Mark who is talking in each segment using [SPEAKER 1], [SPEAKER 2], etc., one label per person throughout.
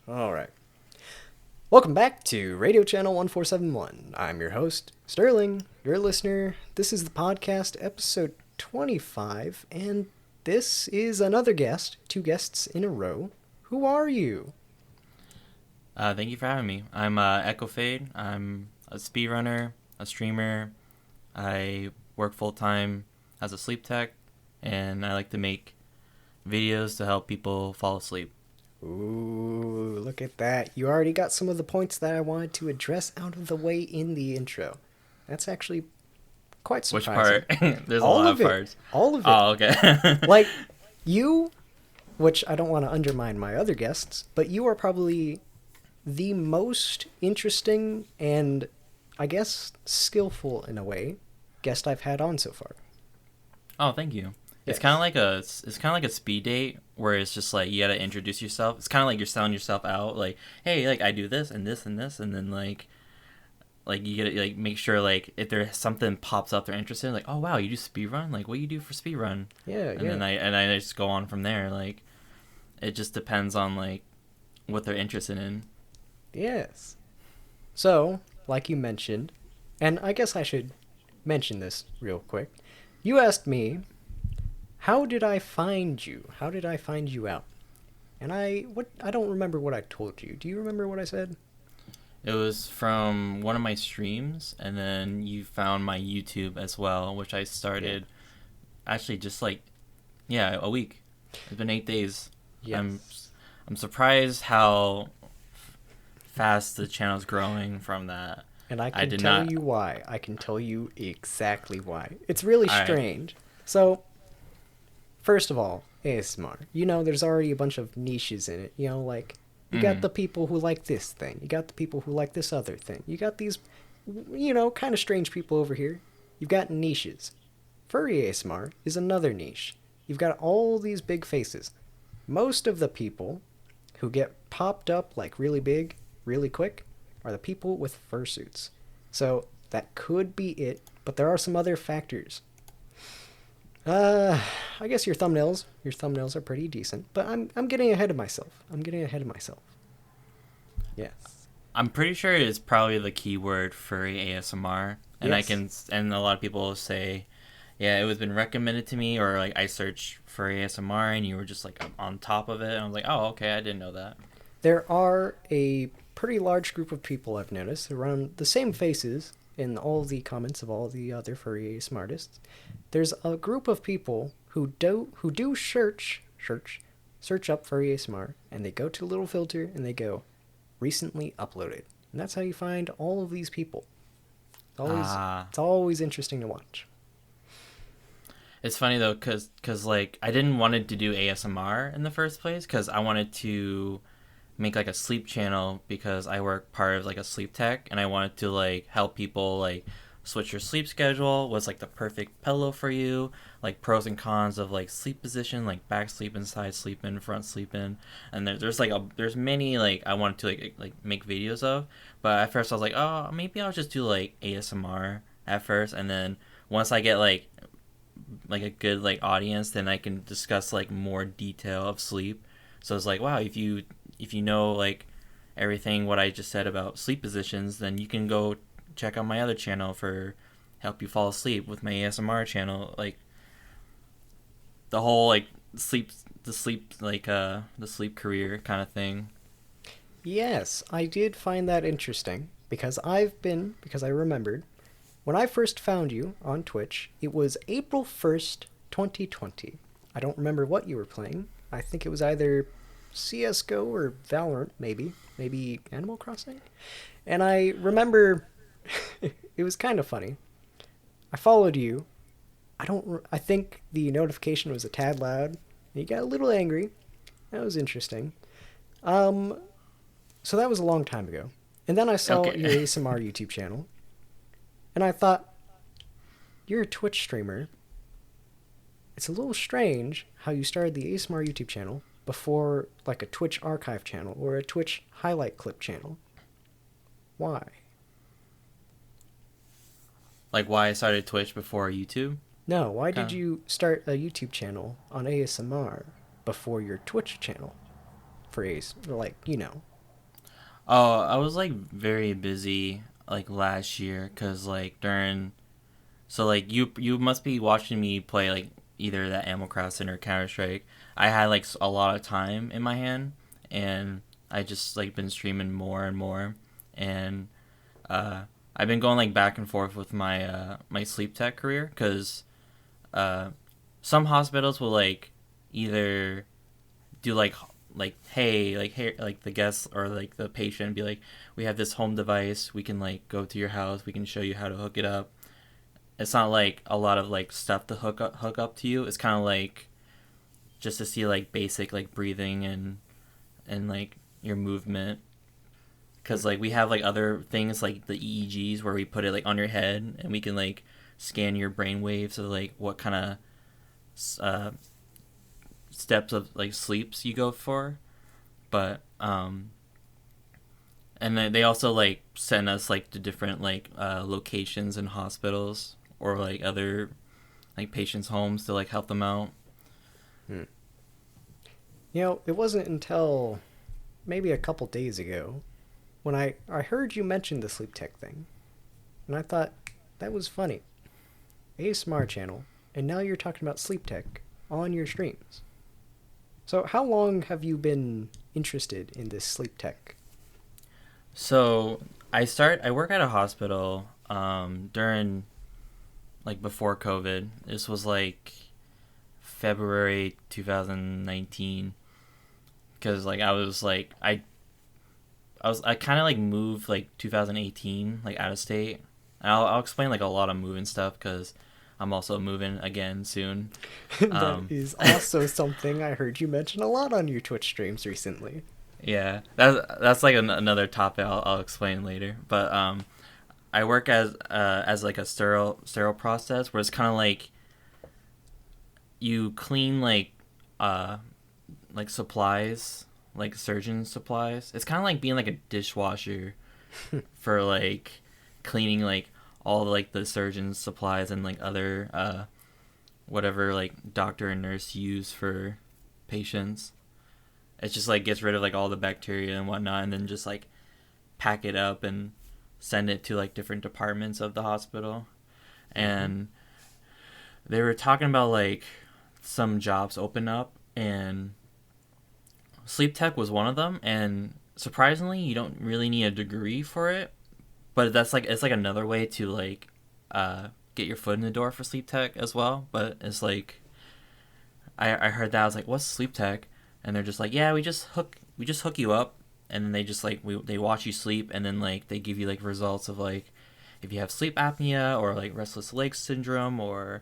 [SPEAKER 1] All right. Welcome back to Radio Channel 1471. I'm your host, Sterling, your listener. This is the podcast, episode 25, and this is another guest, two guests in a row. Who are you?
[SPEAKER 2] Thank you for having me. I'm Echo I'm a speedrunner, a streamer. I work full-time as a sleep tech, and I like to make videos to help people fall asleep.
[SPEAKER 1] Ooh, look at that. You already got some of the points that I wanted to address out of the way in the intro. That's actually quite
[SPEAKER 2] Which
[SPEAKER 1] surprising.
[SPEAKER 2] part? There's a
[SPEAKER 1] All
[SPEAKER 2] lot
[SPEAKER 1] of
[SPEAKER 2] of
[SPEAKER 1] it.
[SPEAKER 2] parts.
[SPEAKER 1] All of it.
[SPEAKER 2] Oh, okay.
[SPEAKER 1] Like, you, which I don't want to undermine my other guests, but you are probably the most interesting and, I guess, skillful in a way guest I've had on so far.
[SPEAKER 2] Oh, thank you.
[SPEAKER 1] Yes.
[SPEAKER 2] It's kind of like a speed date where it's just like you gotta introduce yourself. It's kind of like you're selling yourself out. Like, hey, like I do this and this and this, and then like you gotta like make sure like if there's something pops up they're interested in, like, oh wow, you do speedrun, like what do you do for speedrun?
[SPEAKER 1] Yeah,
[SPEAKER 2] And
[SPEAKER 1] yeah.
[SPEAKER 2] then I just go on from there. Like it just depends on like what they're interested in.
[SPEAKER 1] Yes. So, like you mentioned, and I guess I should mention this real quick. You asked me, how did I find you? How did I find you out? And I don't remember what I told you. Do you remember what I said?
[SPEAKER 2] It was from one of my streams, and then you found my YouTube as well, which I started actually just like a week. It's been 8 days.
[SPEAKER 1] Yes.
[SPEAKER 2] I'm surprised how fast the channel's growing from that.
[SPEAKER 1] And I can
[SPEAKER 2] did
[SPEAKER 1] tell
[SPEAKER 2] not.
[SPEAKER 1] you why. I can tell you exactly why. It's really
[SPEAKER 2] All right.
[SPEAKER 1] strange. So, first of all, ASMR. You know, there's already a bunch of niches in it. You know, like, you got the people who like this thing. You got the people who like this other thing. You got these, you know, kind of strange people over here. You've got niches. Furry ASMR is another niche. You've got all these big faces. Most of the people who get popped up like really big, really quick, are the people with fursuits. So that could be it, but there are some other factors. I guess your thumbnails are pretty decent, but I'm getting ahead of myself. Yes.
[SPEAKER 2] I'm pretty sure it's probably the keyword furry ASMR, and
[SPEAKER 1] Yes.
[SPEAKER 2] and a lot of people say, yeah, it was been recommended to me, or like I searched furry ASMR, and you were just like on top of it, and I was like, oh, okay, I didn't know that.
[SPEAKER 1] There are a pretty large group of people I've noticed around the same faces in all the comments of all the other furry ASMR artists. There's a group of people who do search up furry ASMR, and they go to a little filter and they go recently uploaded. And that's how you find all of these people. It's always interesting to watch.
[SPEAKER 2] It's funny though, cause like I didn't wanted to do ASMR in the first place, cause I wanted to make like a sleep channel because I work part of like a sleep tech, and I wanted to like help people like switch your sleep schedule. What's like the perfect pillow for you? Like pros and cons of like sleep position, like back sleeping, side sleeping, front sleeping, and there's many like I wanted to like make videos of, but at first I was like, oh, maybe I'll just do like ASMR at first, and then once I get like a good like audience, then I can discuss like more detail of sleep. So it's like, wow, if you know like everything what I just said about sleep positions, then you can go check out my other channel for help you fall asleep with my ASMR channel. Like the whole like the sleep career kind of thing.
[SPEAKER 1] Yes, I did find that interesting because I remembered when I first found you on Twitch, it was April 1st, 2020. I don't remember what you were playing. I think it was either CSGO or Valorant, maybe Animal Crossing. And I remember it was kind of funny. I followed you. I think the notification was a tad loud. You got a little angry. That was interesting. Um so that was a long time ago. And then I saw your
[SPEAKER 2] Okay.
[SPEAKER 1] ASMR YouTube channel, and I thought, you're a Twitch streamer. It's a little strange how you started the ASMR YouTube channel before like a Twitch archive channel or a Twitch highlight clip channel. Why?
[SPEAKER 2] Like why I started Twitch before YouTube.
[SPEAKER 1] No, why did
[SPEAKER 2] Kind
[SPEAKER 1] you start a YouTube channel on ASMR before your Twitch channel for AS, like, you know?
[SPEAKER 2] Oh, I was like very busy like last year because like during so like you must be watching me play like either that Animal Crossing or Counter Strike. I had like a lot of time in my hand, and I just like been streaming more and more, and uh, I've been going like back and forth with my my sleep tech career because uh, some hospitals will like either do like hey like the guest or like the patient be like, we have this home device, we can like go to your house, we can show you how to hook it up. It's not like a lot of like stuff to hook up to you. It's kind of like just to see like basic like breathing and like your movement, because like we have like other things like the EEGs where we put it like on your head and we can like scan your brain waves of like what kind of uh, steps of like sleeps you go for. But and then they also like send us like to different like locations in hospitals or like other like patients' homes to like help them out.
[SPEAKER 1] Hmm. It wasn't until maybe a couple days ago when I heard you mention the sleep tech thing, and I thought that was funny. ASMR channel, and now you're talking about sleep tech on your streams. So how long have you been interested in this sleep tech?
[SPEAKER 2] So I work at a hospital during like before COVID. This was like February 2019, because like I kind of like moved like 2018 like out of state. And I'll explain like a lot of moving stuff because I'm also moving again soon.
[SPEAKER 1] That
[SPEAKER 2] Um,
[SPEAKER 1] is also something I heard you mention a lot on your Twitch streams recently.
[SPEAKER 2] yeah, that's like another topic I'll explain later. But I work as like a sterile process where it's kind of you clean uh like supplies, like surgeon supplies. It's kind of like being like a dishwasher for like cleaning like all like the surgeon's supplies and like other whatever like doctor and nurse use for patients. It just like gets rid of like all the bacteria and whatnot, and then just like pack it up and send it to like different departments of the hospital.
[SPEAKER 1] Mm-hmm.
[SPEAKER 2] And they were talking about like some jobs open up, and sleep tech was one of them. And surprisingly, you don't really need a degree for it, but that's like it's like another way to like get your foot in the door for sleep tech as well. But it's like I heard that, I was like, what's sleep tech? And they're just like, yeah, we just hook you up, and then they just like they watch you sleep, and then like they give you like results of like if you have sleep apnea or like restless leg syndrome or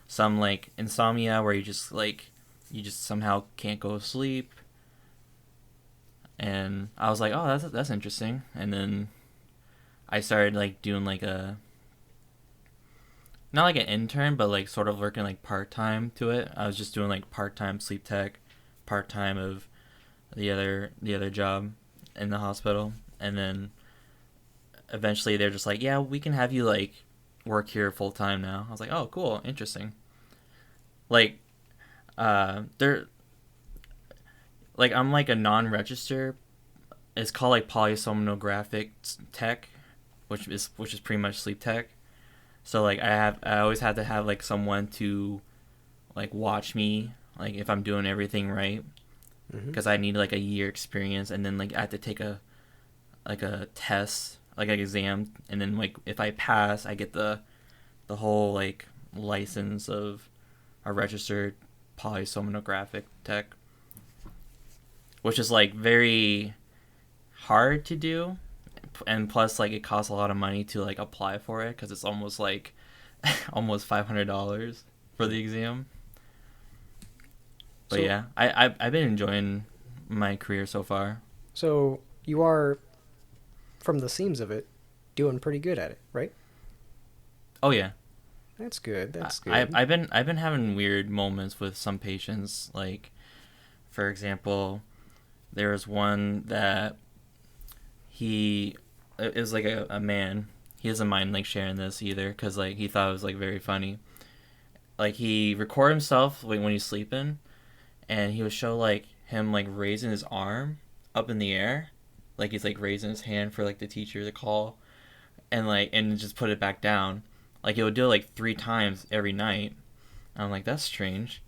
[SPEAKER 2] some like insomnia where you just somehow can't go to sleep. And I was like, oh, that's interesting. And then I started like doing like a not like an intern, but like sort of working like part time to it. I was just doing like part time sleep tech, part time of the other job in the hospital, and then eventually they're just like, yeah, we can have you like work here full time now. I was like, oh, cool, interesting. Like, they're like I'm like a non-register. It's called like polysomnographic tech, which is pretty much sleep tech. So like I always had to have like someone to like watch me like if I'm doing everything right,
[SPEAKER 1] Mm-hmm.
[SPEAKER 2] because I need like a year experience, and then like I have to take a test like an exam, and then like if I pass I get the whole like license of a registered polysomnographic tech, which is like very hard to do, and plus like it costs a lot of money to like apply for it because it's almost like almost $500 for the exam. But
[SPEAKER 1] So,
[SPEAKER 2] yeah, I've been enjoying my career so far.
[SPEAKER 1] so you are, from the seams of it, doing pretty good at it, right?
[SPEAKER 2] Oh yeah,
[SPEAKER 1] That's good. That's
[SPEAKER 2] I
[SPEAKER 1] good.
[SPEAKER 2] I've been having weird moments with some patients. Like for example, there was one that he it was like a man. He doesn't mind like sharing this either because like he thought it was like very funny. Like he record himself like when he's sleeping, and he would show like him like raising his arm up in the air, like he's like raising his hand for like the teacher to call, and like and just put it back down. Like it would do it like 3 times every night. I'm like, that's strange.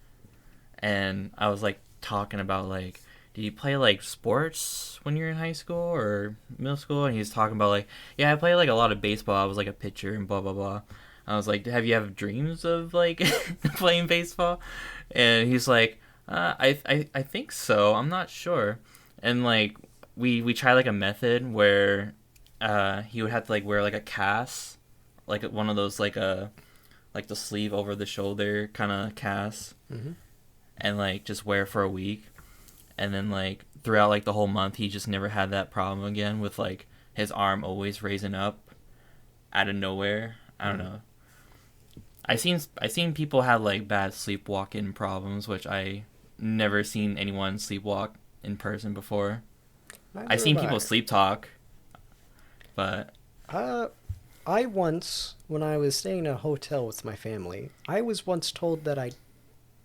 [SPEAKER 2] And I was like talking about like, did you play like sports when you're in high school or middle school? And he was talking about like, yeah, I played like a lot of baseball. I was like a pitcher and blah blah blah. I was like, have you have dreams of like playing baseball? And he's like, I think so. I'm not sure. And like we tried like a method where he would have to like wear like a cast, like one of those like the sleeve over the shoulder kind of cast,
[SPEAKER 1] Mm-hmm.
[SPEAKER 2] and like just wear for a week, and then like throughout like the whole month he just never had that problem again with like his arm always raising up out of nowhere. I don't know. I seen people have like bad sleepwalking problems, which I never seen anyone sleepwalk in person before. I
[SPEAKER 1] Neither
[SPEAKER 2] seen
[SPEAKER 1] have I.
[SPEAKER 2] people sleep talk, but
[SPEAKER 1] Uh, I once, when I was staying in a hotel with my family, I was once told that I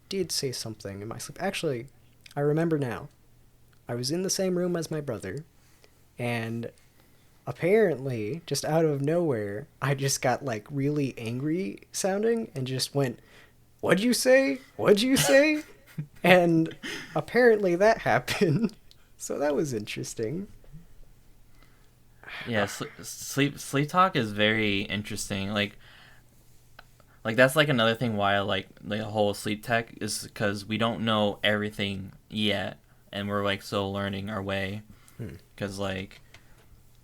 [SPEAKER 1] did say something in my sleep. Actually, I remember now. I was in the same room as my brother, and apparently, just out of nowhere, I just got like really angry sounding and just went, "What'd you say? What'd you say?" And apparently that happened. So that was interesting.
[SPEAKER 2] yeah, sleep talk is very interesting. Like that's like another thing why I like the whole sleep tech is because we don't know everything yet, and we're like still learning our way.
[SPEAKER 1] Hmm.
[SPEAKER 2] Because like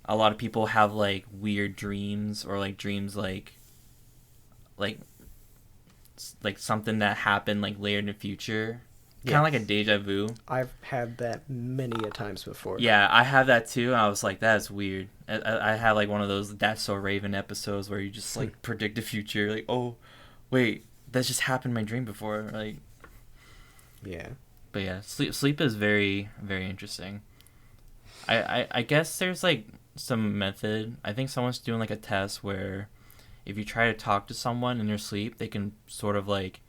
[SPEAKER 2] a lot of people have like weird dreams or like dreams like like something that happened like later in the future, kind of like a
[SPEAKER 1] Yes.
[SPEAKER 2] deja vu.
[SPEAKER 1] I've had that many a times before.
[SPEAKER 2] Yeah, I have that too, and I was like, that's weird. I had like one of those That's So Raven episodes where you just like predict the future, like, oh, wait, that just happened in my dream before, like.
[SPEAKER 1] Yeah.
[SPEAKER 2] But yeah, sleep is very very interesting. I guess there's like some method. I think someone's doing like a test where if you try to talk to someone in their sleep, they can sort of like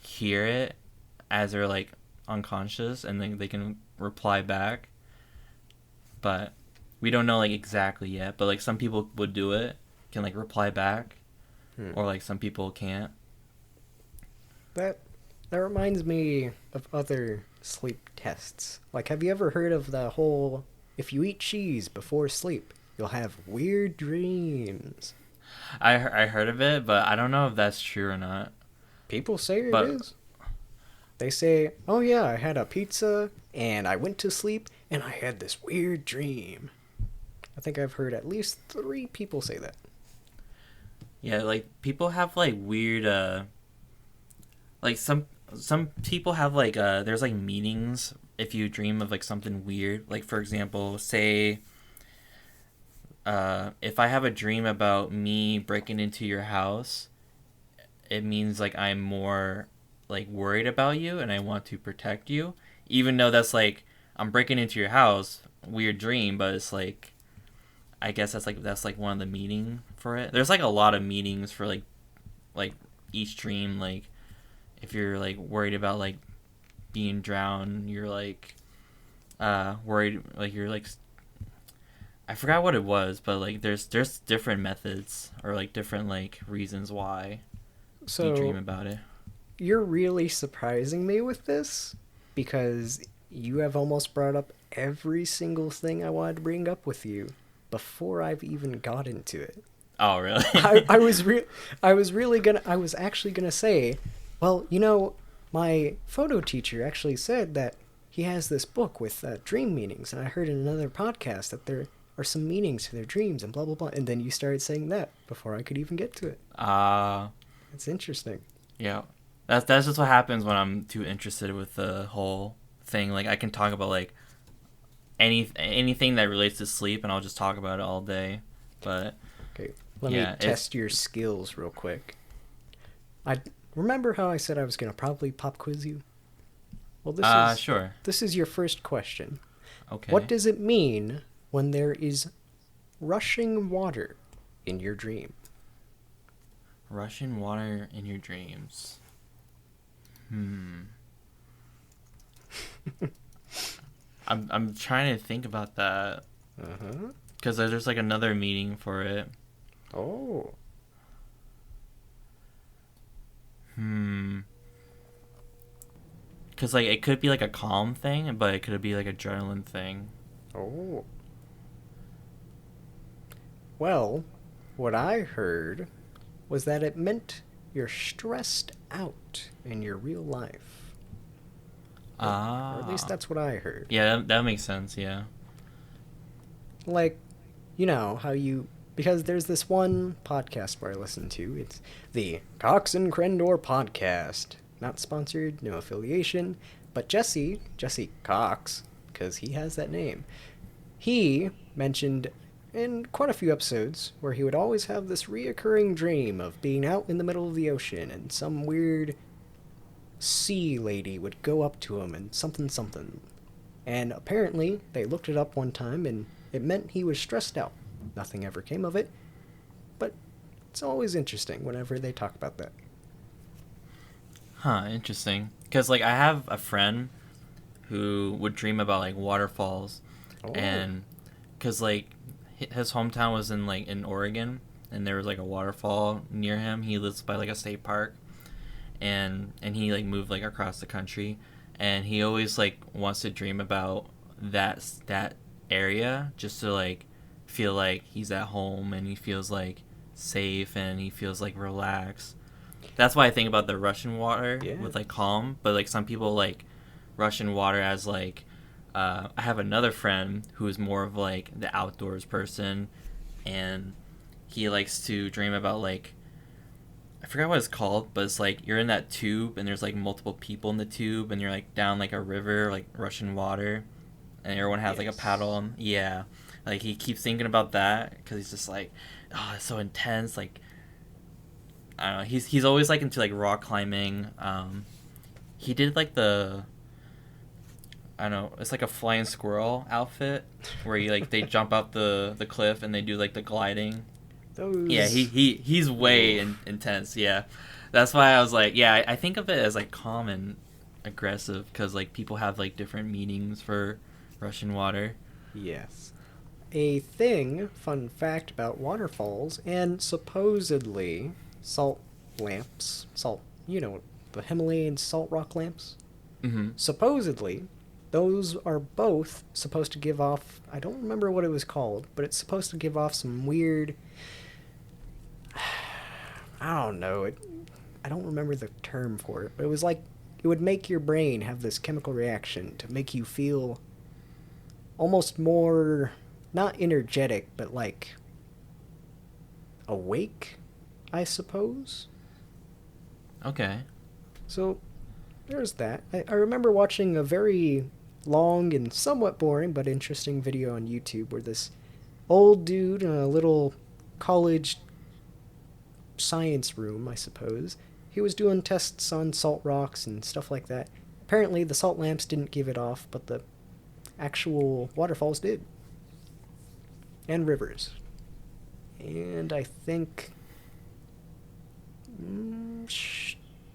[SPEAKER 2] hear it as they're like unconscious, and then they can reply back. But we don't know like exactly yet. But like some people would do it, can like reply back,
[SPEAKER 1] Hmm.
[SPEAKER 2] or like some people can't.
[SPEAKER 1] That that reminds me of other sleep tests. Like, have you ever heard of the whole if you eat cheese before sleep, you'll have weird dreams?
[SPEAKER 2] I heard of it, but I don't know if that's true or not.
[SPEAKER 1] People say it
[SPEAKER 2] But
[SPEAKER 1] is. They say, "Oh yeah, I had a pizza and I went to sleep and I had this weird dream." I think I've heard at least 3 people say that.
[SPEAKER 2] yeah, like people have like weird like some people have like there's like meanings if you dream of like something weird. Like for example, say if I have a dream about me breaking into your house, it means like I'm more like worried about you and I want to protect you, even though that's like I'm breaking into your house, weird dream, but it's like I guess that's like one of the meaning for it. There's like a lot of meanings for like each dream. Like if you're like worried about like being drowned, you're like worried like you're like I forgot what it was, but like there's different methods or like different like reasons why you dream
[SPEAKER 1] So,
[SPEAKER 2] about it.
[SPEAKER 1] you're really surprising me with this because you have almost brought up every single thing I wanted to bring up with you before I've even got into it.
[SPEAKER 2] Oh really?
[SPEAKER 1] I was actually gonna say, well, my photo teacher actually said that he has this book with dream meanings, and I heard in another podcast that there are some meanings to their dreams and blah blah blah. And then you started saying that before I could even get to it.
[SPEAKER 2] uh
[SPEAKER 1] It's interesting.
[SPEAKER 2] yeah. That's just what happens when I'm too interested with the whole thing. Like I can talk about like anything that relates to sleep, and I'll just talk about it all day. But
[SPEAKER 1] Okay, let me
[SPEAKER 2] yeah, it's
[SPEAKER 1] test your skills real quick. I remember how I said I was gonna probably pop quiz you. Well,
[SPEAKER 2] sure.
[SPEAKER 1] this is your first question. What
[SPEAKER 2] Okay.
[SPEAKER 1] does it mean when there is rushing water in your dream?
[SPEAKER 2] Russian water in your dreams. Hmm. I'm trying to think about that.
[SPEAKER 1] Uh-huh.
[SPEAKER 2] Because there's like another meaning for it.
[SPEAKER 1] Oh.
[SPEAKER 2] Because like it could be like a calm thing, but it could be like a adrenaline thing.
[SPEAKER 1] Oh. Well, what I heard was that it meant you're stressed out in your real life. Or at least
[SPEAKER 2] Ah.
[SPEAKER 1] that's what I heard.
[SPEAKER 2] Yeah, that makes sense, yeah.
[SPEAKER 1] Like, you know, how you. Because there's this one podcast where I listen to. It's the Cox and Crendor podcast. Not sponsored, no affiliation. But Jesse Cox, because he has that name, he mentioned in quite a few episodes where he would always have this reoccurring dream of being out in the middle of the ocean and some weird sea lady would go up to him and something something. And apparently, they looked it up one time and it meant he was stressed out. Nothing ever came of it, but it's always interesting whenever they talk about that.
[SPEAKER 2] Huh, interesting. Because like I have a friend who would dream about like waterfalls,
[SPEAKER 1] Oh,
[SPEAKER 2] and because like his hometown was in like in Oregon, and there was like a waterfall near him. He lives by like a state park, and he like moved like across the country, and he always like wants to dream about that area just to like feel like he's at home and he feels like safe and he feels like relaxed. That's why I think about the Russian water
[SPEAKER 1] yeah.
[SPEAKER 2] with like calm, but like some people like Russian water as like I have another friend who is more of like the outdoors person, and he likes to dream about like I forgot what it's called, but it's like you're in that tube and there's like multiple people in the tube and you're like down like a river, like Russian water, and everyone has like a paddle.
[SPEAKER 1] Yes.
[SPEAKER 2] Yeah, like he keeps thinking about that because he's just like, oh, it's so intense. Like I don't know. He's always like into like rock climbing. He did like the I don't know. It's like a flying squirrel outfit where you like they jump up the cliff and they do like the gliding. Yeah,
[SPEAKER 1] Those.
[SPEAKER 2] he's way
[SPEAKER 1] Oof.
[SPEAKER 2] intense. Yeah, that's why I was like, yeah, I think of it as like calm and aggressive because like people have like different meanings for Russian water.
[SPEAKER 1] Yes. A thing, fun fact about waterfalls, and supposedly salt lamps, you know, the Himalayan salt rock lamps.
[SPEAKER 2] Mm-hmm.
[SPEAKER 1] Supposedly, those are both supposed to give off. I don't remember what it was called, but it's supposed to give off some weird. I don't know. I don't remember the term for it, but it was like it would make your brain have this chemical reaction to make you feel almost more not energetic, but like awake, I suppose.
[SPEAKER 2] Okay.
[SPEAKER 1] So there's that. I remember watching a very long and somewhat boring but interesting video on YouTube where this old dude in a little college science room, I suppose, he was doing tests on salt rocks and stuff like that. Apparently, the salt lamps didn't give it off, but the actual waterfalls did. And rivers. And I think.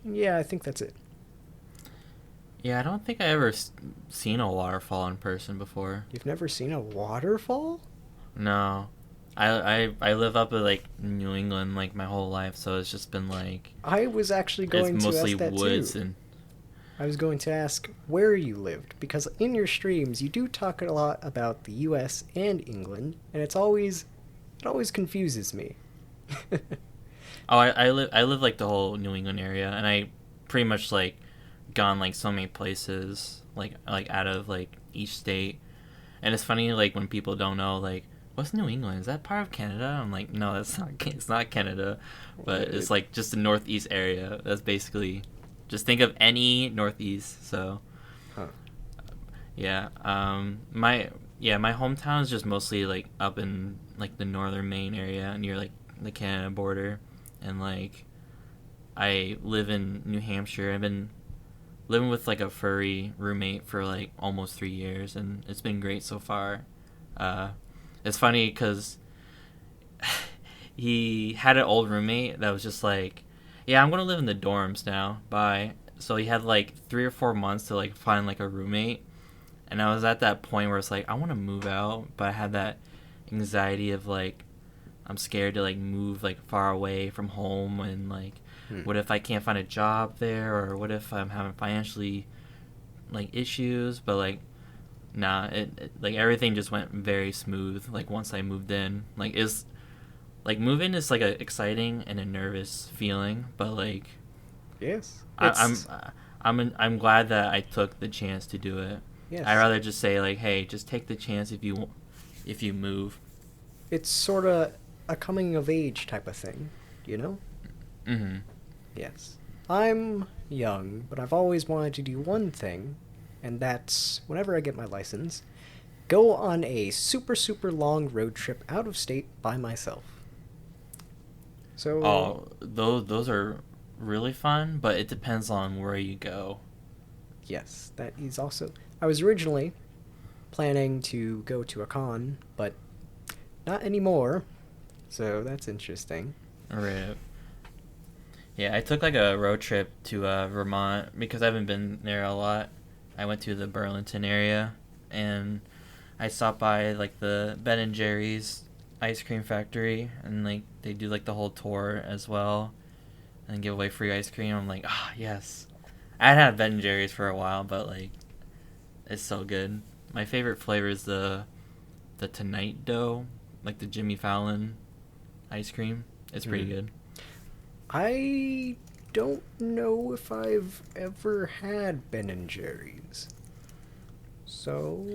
[SPEAKER 1] Yeah, I think that's it.
[SPEAKER 2] Yeah, I don't think I ever seen a waterfall in person before.
[SPEAKER 1] You've never seen a waterfall?
[SPEAKER 2] No. I live up in like New England like my whole life, so it's just been like
[SPEAKER 1] I was actually
[SPEAKER 2] it's
[SPEAKER 1] going to
[SPEAKER 2] mostly
[SPEAKER 1] ask that too.
[SPEAKER 2] woods and
[SPEAKER 1] I was going to ask where you lived, because in your streams you do talk a lot about the US and England, and it always confuses me.
[SPEAKER 2] oh I live like the whole New England area, and I pretty much like gone like so many places like out of like each state. And it's funny like when people don't know like what's New England? Is that part of Canada? I'm like, no, that's not. It's not Canada, but it's
[SPEAKER 1] Right.
[SPEAKER 2] like just the northeast area. That's basically just think of any northeast. So
[SPEAKER 1] Huh.
[SPEAKER 2] yeah, my hometown is just mostly like up in like the northern Maine area near like the Canada border, and like I live in New Hampshire. I've been living with like a furry roommate for like almost 3 years, and it's been great so far. Uh, it's funny because he had an old roommate that was just like, "Yeah, I'm gonna live in the dorms now." Bye. So he had like 3 or 4 months to like find like a roommate, And I was at that point where it's like I want to move out, but I had that anxiety of like I'm scared to like move like far away from home, and like
[SPEAKER 1] Hmm.
[SPEAKER 2] what if I can't find a job there, or what if I'm having financially like issues. But like nah, like everything just went very smooth like once I moved in. Like is like moving is like a exciting and a nervous feeling, but like
[SPEAKER 1] Yes.
[SPEAKER 2] I, I'm glad that I took the chance to do it. I'd
[SPEAKER 1] Yes.
[SPEAKER 2] rather just say like, hey, just take the chance if you move.
[SPEAKER 1] It's sort of a coming of age type of thing, you know?
[SPEAKER 2] Mm-hmm.
[SPEAKER 1] Yes. I'm young, but I've always wanted to do one thing, and that's whenever I get my license, go on a super, super long road trip out of state by myself. So,
[SPEAKER 2] Oh, those are really fun, but it depends on where you go.
[SPEAKER 1] yes, that is also. I was originally planning to go to a con, but not anymore. So that's interesting.
[SPEAKER 2] Right. Yeah, I took like a road trip to Vermont because I haven't been there a lot. I went to the Burlington area, and I stopped by like the Ben and Jerry's ice cream factory, and like they do like the whole tour as well, and give away free ice cream. I'm like, ah, yes. I had Ben and Jerry's for a while, but like it's so good. My favorite flavor is the Tonight Dough, like the Jimmy Fallon ice cream. It's pretty
[SPEAKER 1] Hmm.
[SPEAKER 2] good.
[SPEAKER 1] I don't know if I've ever had Ben and Jerry's. So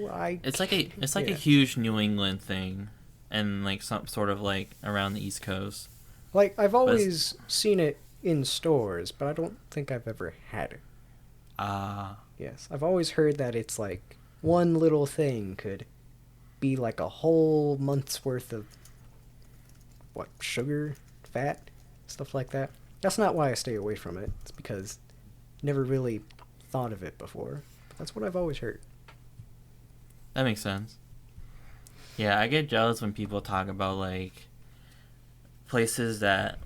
[SPEAKER 2] It's like a
[SPEAKER 1] yeah.
[SPEAKER 2] huge New England thing, and like some sort of like around the East Coast.
[SPEAKER 1] Like I've
[SPEAKER 2] But it's,
[SPEAKER 1] always seen it in stores, but I don't think I've ever had it.
[SPEAKER 2] uh
[SPEAKER 1] Yes, I've always heard that it's like one little thing could be like a whole month's worth of what, sugar, fat, stuff like that. That's not why I stay away from it. It's because never really thought of it before. But that's what I've always heard.
[SPEAKER 2] that makes sense. Yeah, I get jealous when people talk about like places that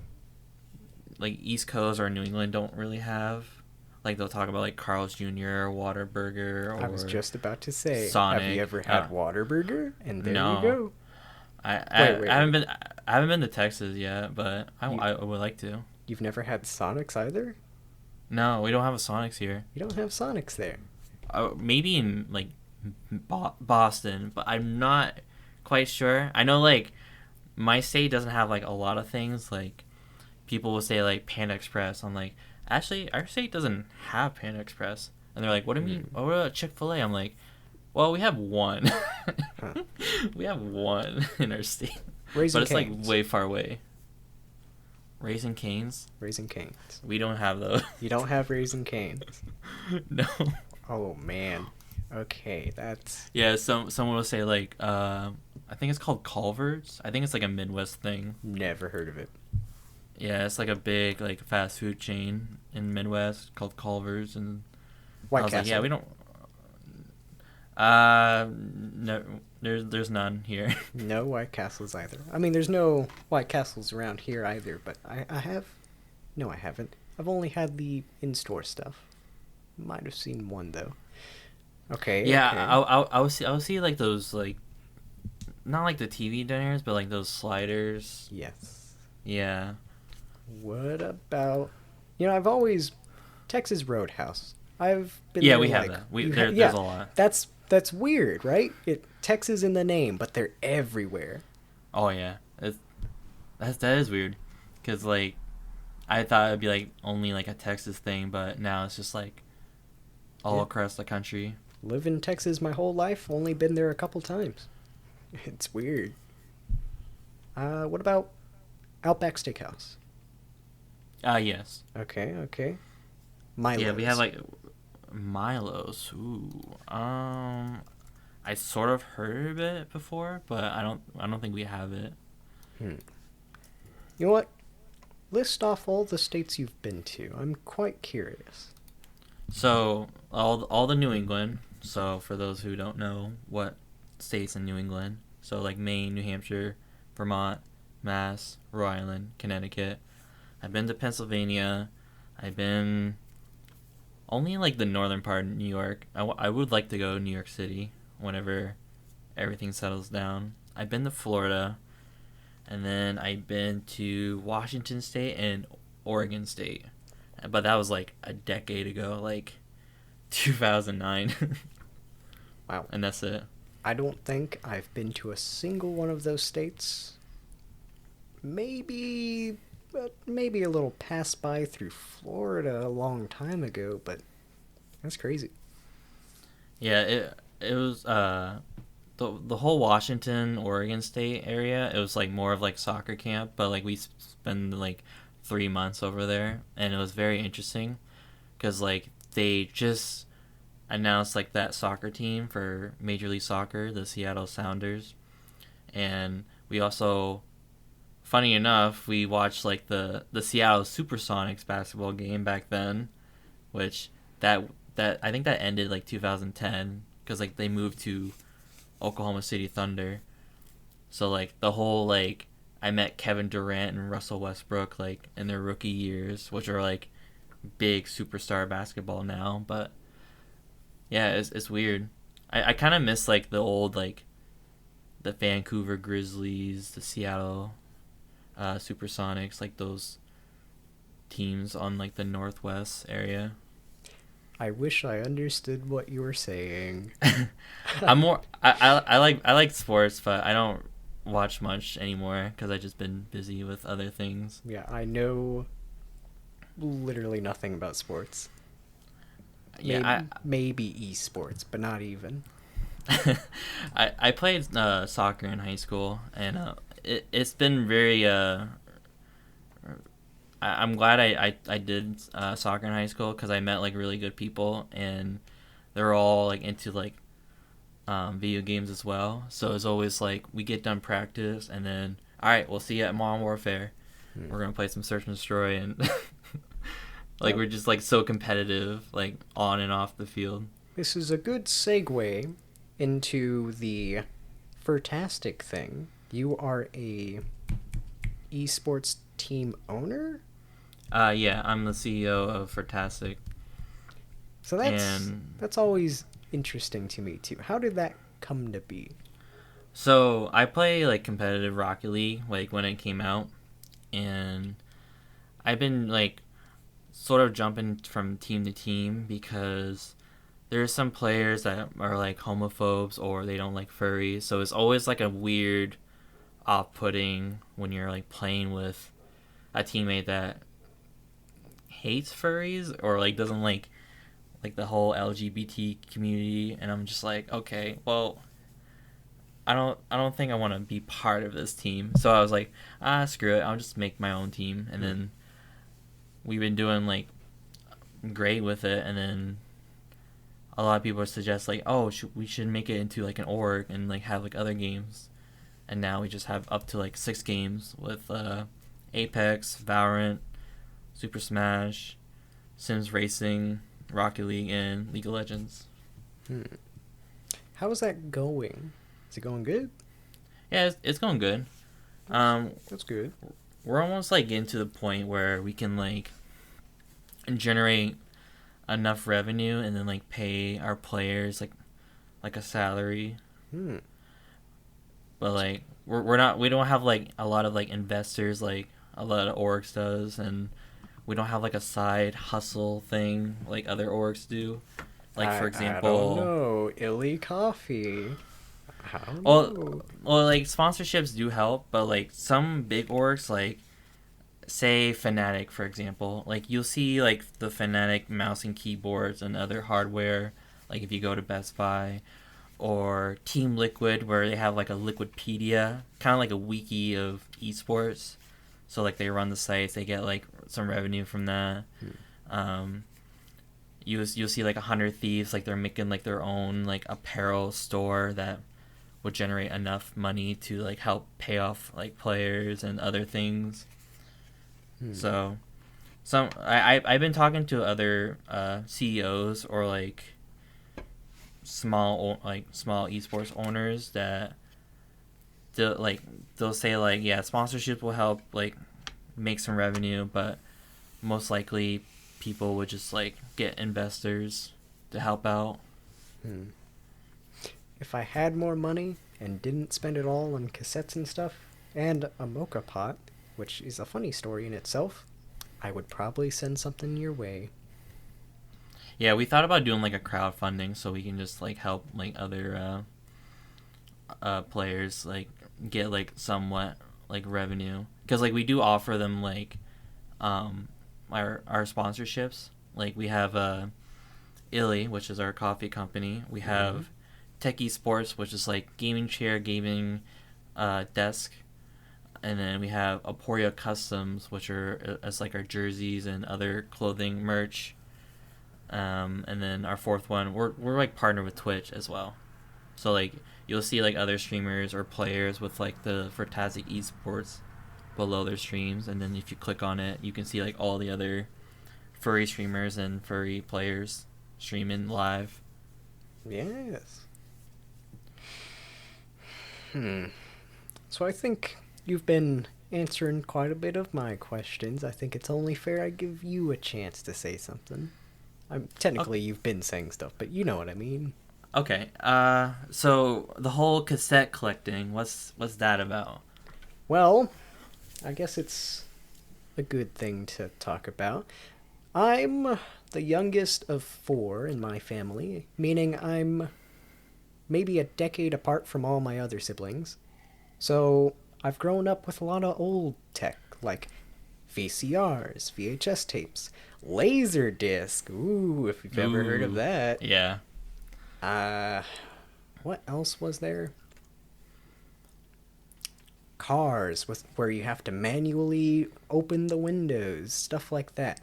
[SPEAKER 2] like East Coast or New England don't really have. Like they'll talk about like Carl's Jr. or Whataburger
[SPEAKER 1] I was
[SPEAKER 2] or
[SPEAKER 1] just about to say, have you
[SPEAKER 2] Sonic.
[SPEAKER 1] ever had Waterburger? And there you
[SPEAKER 2] No,
[SPEAKER 1] go.
[SPEAKER 2] I,
[SPEAKER 1] Wait,
[SPEAKER 2] I
[SPEAKER 1] wait,
[SPEAKER 2] I haven't
[SPEAKER 1] wait.
[SPEAKER 2] been I haven't been to Texas yet, but
[SPEAKER 1] You
[SPEAKER 2] I would like to.
[SPEAKER 1] you've never had Sonics either?
[SPEAKER 2] No, we don't have a Sonics here.
[SPEAKER 1] You don't have Sonics there.
[SPEAKER 2] Maybe in like Boston, but I'm not quite sure. I know like my state doesn't have like a lot of things. Like people will say like Panda Express. I'm like, actually, our state doesn't have Panda Express, and they're like, what do you mean?
[SPEAKER 1] Hmm.
[SPEAKER 2] Oh, what about Chick-fil-A? I'm like, well, we have one.
[SPEAKER 1] Huh.
[SPEAKER 2] We have one in our state, but
[SPEAKER 1] Raising
[SPEAKER 2] it's like
[SPEAKER 1] Canes.
[SPEAKER 2] way far away. Raisin Canes?
[SPEAKER 1] Raising Canes.
[SPEAKER 2] We don't have those.
[SPEAKER 1] You don't have Raising Canes.
[SPEAKER 2] No.
[SPEAKER 1] Oh man. Okay, that's
[SPEAKER 2] Yeah, someone will say like I think it's called Culver's. I think it's like a Midwest thing.
[SPEAKER 1] never heard of it.
[SPEAKER 2] Yeah, it's like a big like fast food chain in Midwest called Culver's, and I
[SPEAKER 1] White
[SPEAKER 2] was like, yeah,
[SPEAKER 1] Castle.
[SPEAKER 2] we don't. No, there's none here.
[SPEAKER 1] No White Castles either. I mean, there's no White Castles around here either, but I have. No, I haven't. I've only had the in-store stuff. Might have seen one though. Okay,
[SPEAKER 2] Yeah,
[SPEAKER 1] okay.
[SPEAKER 2] I will see like those like not like the TV dinners, but like those sliders.
[SPEAKER 1] Yes.
[SPEAKER 2] Yeah,
[SPEAKER 1] What about? I've always Texas Roadhouse. I've been
[SPEAKER 2] yeah,
[SPEAKER 1] there
[SPEAKER 2] we have
[SPEAKER 1] like
[SPEAKER 2] that.
[SPEAKER 1] yeah.
[SPEAKER 2] There's a lot.
[SPEAKER 1] That's weird, right? It Texas in the name, but they're everywhere.
[SPEAKER 2] Oh yeah, that is weird, cause like I thought it'd be like only like a Texas thing, but now it's just like all
[SPEAKER 1] Yeah.
[SPEAKER 2] across the country.
[SPEAKER 1] Live in Texas my whole life. Only been there a couple times. It's weird. What about Outback Steakhouse?
[SPEAKER 2] Yes.
[SPEAKER 1] Okay, okay.
[SPEAKER 2] Yeah, we have
[SPEAKER 1] Milo's.
[SPEAKER 2] like Milo's. Ooh. I sort of heard of it before, but I don't think we have it.
[SPEAKER 1] Hmm. You know what? List off all the states you've been to. I'm quite curious.
[SPEAKER 2] So all the New England. So for those who don't know what states in New England, so like Maine, New Hampshire, Vermont, Mass, Rhode Island, Connecticut. I've been to Pennsylvania. I've been Only like the northern part of New York. I would like to go to New York City whenever everything settles down. I've been to Florida, and then I've been to Washington State and Oregon State, but that was like a decade ago, like 2009,
[SPEAKER 1] Wow.
[SPEAKER 2] and that's it.
[SPEAKER 1] I don't think I've been to a single one of those states. Maybe, but maybe a little pass by through Florida a long time ago, but that's crazy.
[SPEAKER 2] Yeah, it was the whole Washington Oregon State area. It was like more of like soccer camp, but like we spent like 3 months over there, and it was very interesting because like they just announced like that soccer team for Major League Soccer, the Seattle Sounders, and we also, funny enough, we watched like the Seattle Supersonics basketball game back then, which that that I think that ended like 2010 because like they moved to Oklahoma City Thunder. So like the whole like I met Kevin Durant and Russell Westbrook like in their rookie years, which are like big superstar basketball now, but yeah, it's weird. I kind of miss like the old like the Vancouver Grizzlies, the Seattle Supersonics, like those teams on like the Northwest area.
[SPEAKER 1] I wish I understood what you were saying.
[SPEAKER 2] I'm more I like sports, but I don't watch much anymore because I've just been busy with other things.
[SPEAKER 1] Yeah, I know literally nothing about sports.
[SPEAKER 2] Yeah,
[SPEAKER 1] Maybe esports, but not even.
[SPEAKER 2] I played soccer in high school, and it's been very. I'm glad I did soccer in high school because I met like really good people, and they're all like into like video games as well. So it's always like we get done practice, and then all right, we'll see you at Modern Warfare. We're gonna play some Search and Destroy, and like we're just like so competitive, like on and off the field.
[SPEAKER 1] This is a good segue into the Furtastic thing. You are a esports team owner?
[SPEAKER 2] Yeah, I'm the CEO of Fantastic.
[SPEAKER 1] So that's always interesting to me too. How did that come to be?
[SPEAKER 2] So I play like competitive Rocket League like when it came out, and I've been like sort of jumping from team to team because there's some players that are like homophobes or they don't like furries. So it's always like a weird off-putting when you're like playing with a teammate that hates furries or like doesn't like the whole LGBT community, and I'm just like, okay, well, I don't think I want to be part of this team. So I was like, screw it, I'll just make my own team. And then we've been doing like great with it, and then a lot of people suggest like, oh, we should make it into like an org and like have like other games. And now we just have up to like 6 games with Apex, Valorant, Super Smash, Sims Racing, Rocket League, and League of Legends.
[SPEAKER 1] How is that going? Is it going good?
[SPEAKER 2] Yeah, it's going good.
[SPEAKER 1] That's good.
[SPEAKER 2] We're almost like getting to the point where we can like generate enough revenue and then like pay our players like a salary. But like we don't have like a lot of like investors like a lot of orgs does, and we don't have like a side hustle thing like other orgs do. Like for example,
[SPEAKER 1] I don't know, Illy Coffee. I don't know.
[SPEAKER 2] Well, like sponsorships do help, but like some big orgs like say Fnatic for example, like you'll see like the Fnatic mouse and keyboards and other hardware like if you go to Best Buy, or Team Liquid where they have like a Liquidpedia, kind of like a wiki of esports. So like they run the sites, they get like some revenue from that. You'll see like 100 Thieves, like they're making like their own like apparel store that would generate enough money to like help pay off like players and other things. So I've been talking to other CEOs or like small esports owners that they'll say like, yeah, sponsorship will help like make some revenue, but most likely people would just like get investors to help out.
[SPEAKER 1] Hmm. If I had more money and didn't spend it all on cassettes and stuff, and a mocha pot, which is a funny story in itself, I would probably send something your way.
[SPEAKER 2] Yeah, we thought about doing like a crowdfunding so we can just like help like other players like get like somewhat like revenue, because like we do offer them like our sponsorships. Like we have Illy, which is our coffee company. We have Techie Sports, which is like gaming chair, gaming desk, and then we have Aporia Customs, which are as like our jerseys and other clothing merch. And then our fourth one, we're like partnered with Twitch as well. So like you'll see like other streamers or players with like the Fertazic Esports below their streams, and then if you click on it, you can see like all the other furry streamers and furry players streaming live.
[SPEAKER 1] Yes. So I think you've been answering quite a bit of my questions. I think it's only fair I give you a chance to say something. Technically, you've been saying stuff, but you know what I mean.
[SPEAKER 2] Okay. So the whole cassette collecting, what's that about?
[SPEAKER 1] Well, I guess it's a good thing to talk about. I'm the youngest of 4 in my family, meaning I'm maybe a decade apart from all my other siblings. So I've grown up with a lot of old tech, like VCRs, VHS tapes, Laserdisc. Ooh, if you've ever heard of that.
[SPEAKER 2] Yeah.
[SPEAKER 1] What else was there? Cars with where you have to manually open the windows, stuff like that.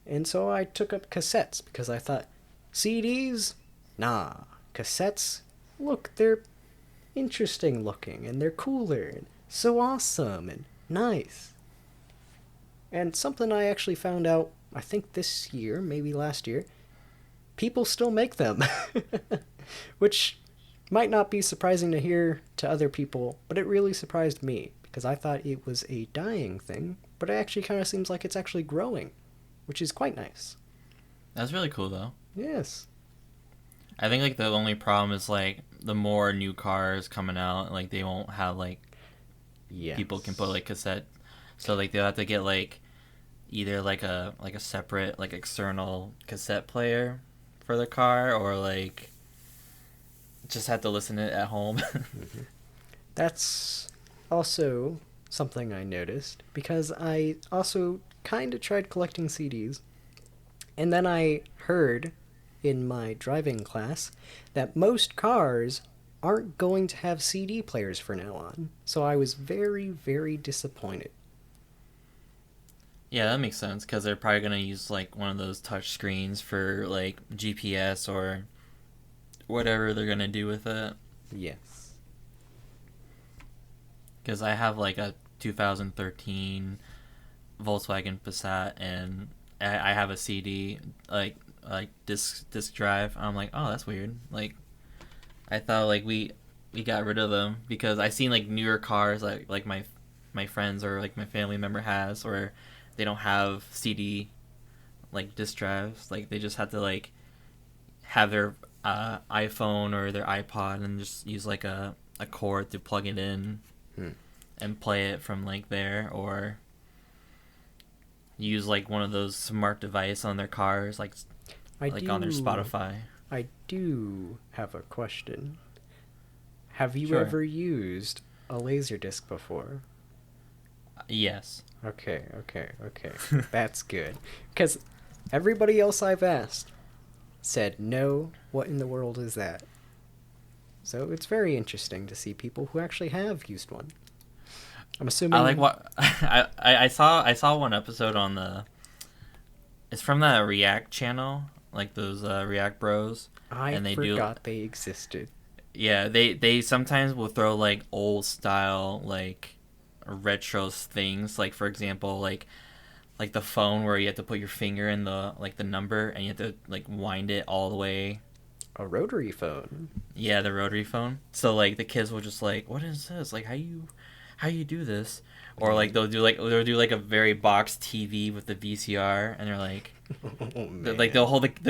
[SPEAKER 1] And so I took up cassettes because I thought, CDs? Nah, cassettes? Look, they're interesting looking and they're cooler and so awesome and nice. And something I actually found out, I think this year, maybe last year, people still make them. Which might not be surprising to hear to other people, but it really surprised me because I thought it was a dying thing, but it actually kind of seems like it's actually growing, which is quite nice.
[SPEAKER 2] That's really cool though.
[SPEAKER 1] Yes.
[SPEAKER 2] I think like the only problem is like the more new cars coming out, like they won't have like people can put like cassette, so like they'll have to get like either like a separate like external cassette player for the car, or like just have to listen to it at home.
[SPEAKER 1] Mm-hmm. That's also something I noticed because I also kind of tried collecting CDs, and then I heard in my driving class that most cars aren't going to have CD players from now on. So I was very, very disappointed.
[SPEAKER 2] Yeah, that makes sense because they're probably gonna use like one of those touch screens for like GPS or whatever they're gonna do with it.
[SPEAKER 1] Yes.
[SPEAKER 2] Because I have like a 2013 Volkswagen Passat, and I have a CD like disc drive. I'm like, oh, that's weird. Like, I thought like we got rid of them because I seen like newer cars like my friends or like my family member has, or they don't have CD like disc drives. Like they just have to like have their iPhone or their iPod and just use like a cord to plug it in and play it from like there, or use like one of those smart device on their cars, like on their Spotify.
[SPEAKER 1] I do have a question. Have you
[SPEAKER 2] Sure.
[SPEAKER 1] ever used a Laserdisc before?
[SPEAKER 2] Yes.
[SPEAKER 1] Okay. That's good. Because everybody else I've asked said, no, what in the world is that? So it's very interesting to see people who actually have used one. I'm assuming...
[SPEAKER 2] I like what... I saw one episode on the... It's from the React channel, like those React bros.
[SPEAKER 1] And they forgot they existed.
[SPEAKER 2] Yeah, they sometimes will throw like old style like retro things, like for example like the phone where you have to put your finger in the like the number and you have to like wind it all the way.
[SPEAKER 1] A rotary phone.
[SPEAKER 2] Yeah, the rotary phone. So like the kids will just like, what is this? Like how you do this? Or like they'll do like a very boxed TV with the VCR, and they're like,
[SPEAKER 1] Oh
[SPEAKER 2] Like
[SPEAKER 1] man.
[SPEAKER 2] they'll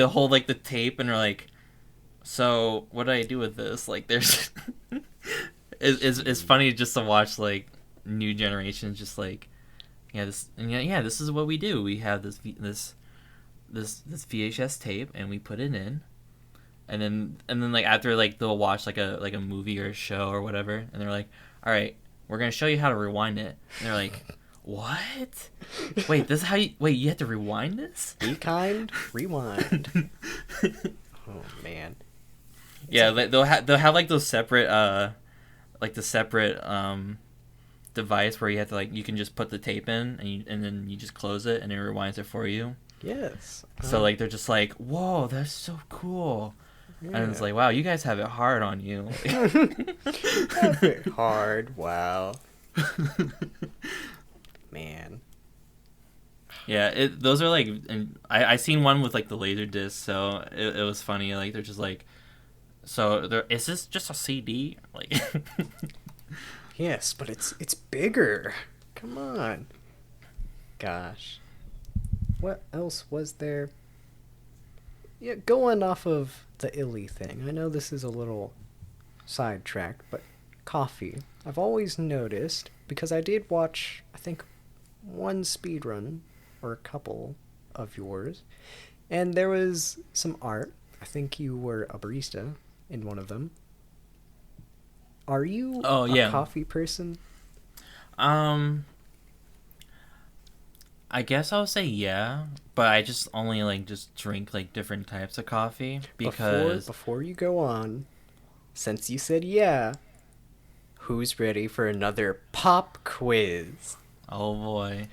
[SPEAKER 2] hold like the tape and they're like, so what do I do with this? Like there's it's
[SPEAKER 1] Gee.
[SPEAKER 2] funny just to watch like new generations just like yeah this and yeah this is what we do. We have this VHS tape and we put it in and then like after like they'll watch like a movie or a show or whatever and they're like, all right, we're gonna show you how to rewind it. And they're like, what? Wait, this is how you wait? You have to rewind this?
[SPEAKER 1] Be kind, rewind. Oh man. It's
[SPEAKER 2] Yeah,
[SPEAKER 1] a
[SPEAKER 2] they'll have like those separate like the separate device where you have to like you can just put the tape in and then you just close it and it rewinds it for you.
[SPEAKER 1] yes.
[SPEAKER 2] So like they're just like, whoa, that's so cool. And it's
[SPEAKER 1] Yeah.
[SPEAKER 2] like, wow, you guys have it hard on you.
[SPEAKER 1] Have it hard. Wow. Man.
[SPEAKER 2] Yeah, those are like, and I seen one with like the laser disc, so it was funny. Like they're just like, so is this just a CD? Like,
[SPEAKER 1] Yes, but it's bigger. Come on. Gosh. What else was there? Yeah, going off of the illy thing. I know this is a little sidetracked, but coffee. I've always noticed because I did watch I think one speed run or a couple of yours, and there was some art. I think you were a barista in one of them. Are you
[SPEAKER 2] oh
[SPEAKER 1] a
[SPEAKER 2] yeah,
[SPEAKER 1] coffee person?
[SPEAKER 2] um, I guess I'll say yeah, but I just only like just drink like different types of coffee
[SPEAKER 1] Before
[SPEAKER 2] because
[SPEAKER 1] before you go on, since you said yeah, who's ready for another pop quiz?
[SPEAKER 2] oh boy,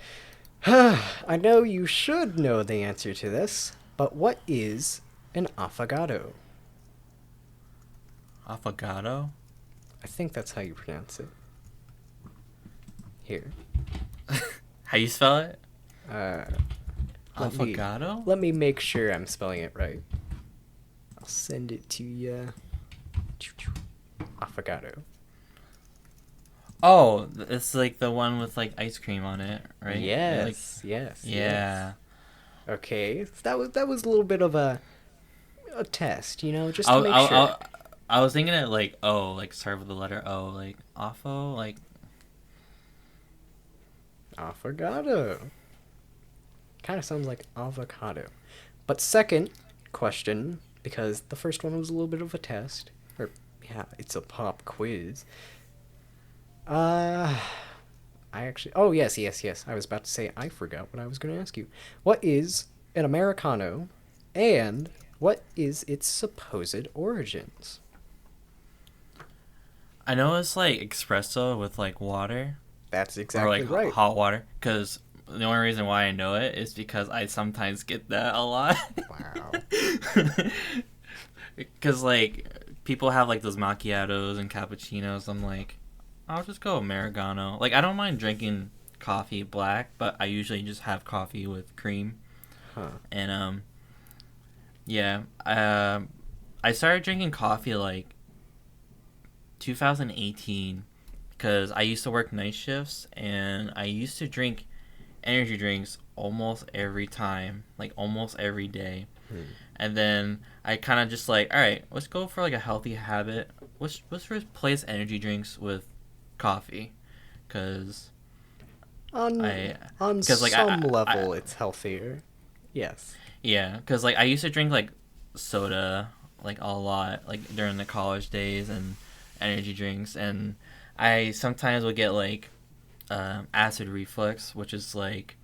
[SPEAKER 1] I know you should know the answer to this, but what is an affogato?
[SPEAKER 2] affogato,
[SPEAKER 1] I think that's how you pronounce it. Here.
[SPEAKER 2] how you spell it?
[SPEAKER 1] Uh, let me
[SPEAKER 2] Affogato?
[SPEAKER 1] let me make sure I'm spelling it right. I'll send it to you. Affogato.
[SPEAKER 2] Oh, it's like the one with like ice cream on it, right? Like,
[SPEAKER 1] Yes, yes, yes.
[SPEAKER 2] yeah.
[SPEAKER 1] Okay, so that was a little bit of a test, just
[SPEAKER 2] I,
[SPEAKER 1] to
[SPEAKER 2] I,
[SPEAKER 1] make sure.
[SPEAKER 2] I, I was thinking it like O, like start with the letter O, like offo, like
[SPEAKER 1] Affogato. Kind of sounds like avocado. But second question, because the first one was a little bit of a test, or yeah, it's a pop quiz. Uh, I actually. Oh yes, yes, yes. I was about to say I forgot what I was going to ask you. What is an americano, and what is its supposed origins?
[SPEAKER 2] I know it's like espresso with like water
[SPEAKER 1] That's
[SPEAKER 2] or like
[SPEAKER 1] exactly right.
[SPEAKER 2] hot water. Because the only reason why I know it is because I sometimes get that a lot.
[SPEAKER 1] Wow.
[SPEAKER 2] Because like people have like those macchiatos and cappuccinos. I'm like, I'll just go Americano. Like I don't mind drinking coffee black, but I usually just have coffee with cream.
[SPEAKER 1] Huh.
[SPEAKER 2] And yeah, I started drinking coffee like 2018 because I used to work night shifts and I used to drink energy drinks almost every time, like almost every day.
[SPEAKER 1] Hmm.
[SPEAKER 2] And then I kind of just like, all right, let's go for like a healthy habit. Let's replace energy drinks with coffee, cause
[SPEAKER 1] On
[SPEAKER 2] I,
[SPEAKER 1] on
[SPEAKER 2] cause like
[SPEAKER 1] some
[SPEAKER 2] I
[SPEAKER 1] level, it's healthier. Yes.
[SPEAKER 2] yeah, cause like I used to drink like soda like a lot like during the college days and energy drinks and I sometimes would get like acid reflux, which is like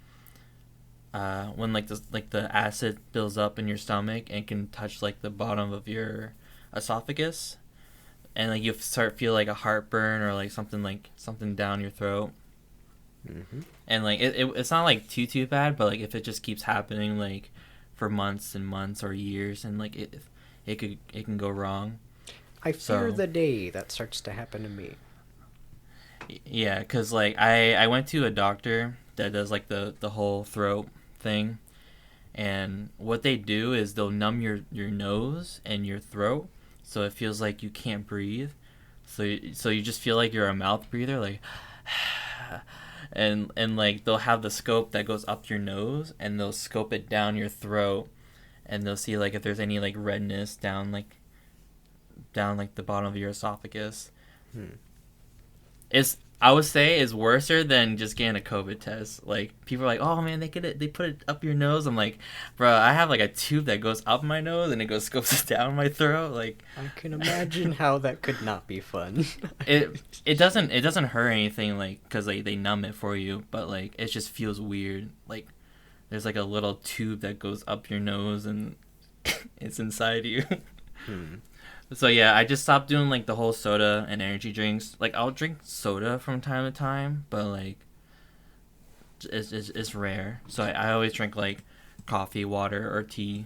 [SPEAKER 2] when like the acid builds up in your stomach and can touch like the bottom of your esophagus, and like you start feel like a heartburn or like something down your throat,
[SPEAKER 1] Hmm.
[SPEAKER 2] and like it's not like too bad, but like if it just keeps happening like for months and months or years, and like it can go wrong.
[SPEAKER 1] I fear
[SPEAKER 2] So
[SPEAKER 1] the day that starts to happen to me.
[SPEAKER 2] yeah, because like I went to a doctor that does like the whole throat thing, and what they do is they'll numb your nose and your throat so it feels like you can't breathe, so you just feel like you're a mouth breather, like and like they'll have the scope that goes up your nose, and they'll scope it down your throat, and they'll see like if there's any like redness down like the bottom of your esophagus. It's, I would say, is worser than just getting a COVID test. Like, people are like, "Oh man, they put it up your nose." I'm like, bro, I have like a tube that goes up my nose and it goes scopes down my throat. Like,
[SPEAKER 1] I can imagine how that could not be fun.
[SPEAKER 2] it doesn't hurt anything, like, because they numb it for you, but like it just feels weird. Like, there's like a little tube that goes up your nose and it's inside you. So yeah, I just stopped doing like the whole soda and energy drinks. Like, I'll drink soda from time to time, but like it's rare. So I always drink like coffee, water, or tea.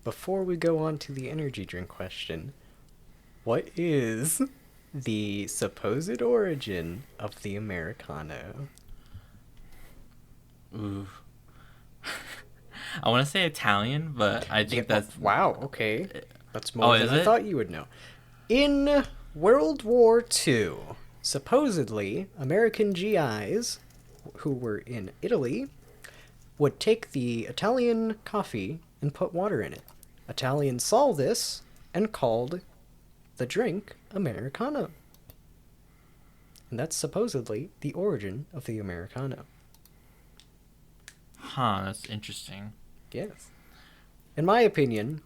[SPEAKER 1] Before we go on to the energy drink question, what is the supposed origin of the Americano?
[SPEAKER 2] Ooh. I want to say Italian, but I think that's...
[SPEAKER 1] Wow, okay. That's
[SPEAKER 2] Oh,
[SPEAKER 1] more
[SPEAKER 2] is
[SPEAKER 1] than I
[SPEAKER 2] it?
[SPEAKER 1] thought you would know. In World War II, supposedly, American GIs who were in Italy would take the Italian coffee and put water in it. Italians saw this and called the drink Americano. And that's supposedly the origin of the Americano.
[SPEAKER 2] Huh, that's interesting.
[SPEAKER 1] Yes. In my opinion,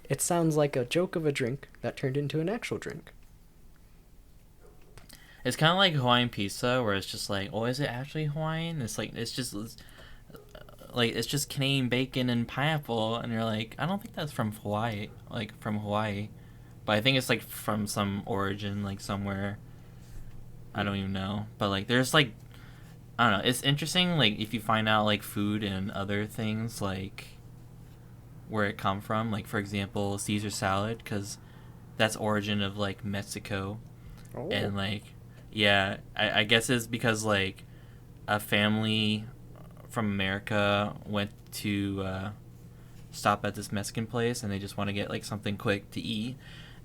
[SPEAKER 1] it sounds like a joke of a drink that turned into an actual drink.
[SPEAKER 2] It's kind of like Hawaiian pizza, where it's just like, oh, is it actually Hawaiian? It's like, it's just Canadian bacon and pineapple, and you're like, I don't think that's from Hawaii, but I think it's like from some origin, like somewhere. I don't even know, but like, there's like, I don't know. It's interesting, like, if you find out like food and other things, like where it come from. Like, for example, Caesar salad, because that's origin of like Mexico.
[SPEAKER 1] Oh.
[SPEAKER 2] And like, yeah, I guess it's because like a family from America went to stop at this Mexican place, and they just want to get like something quick to eat,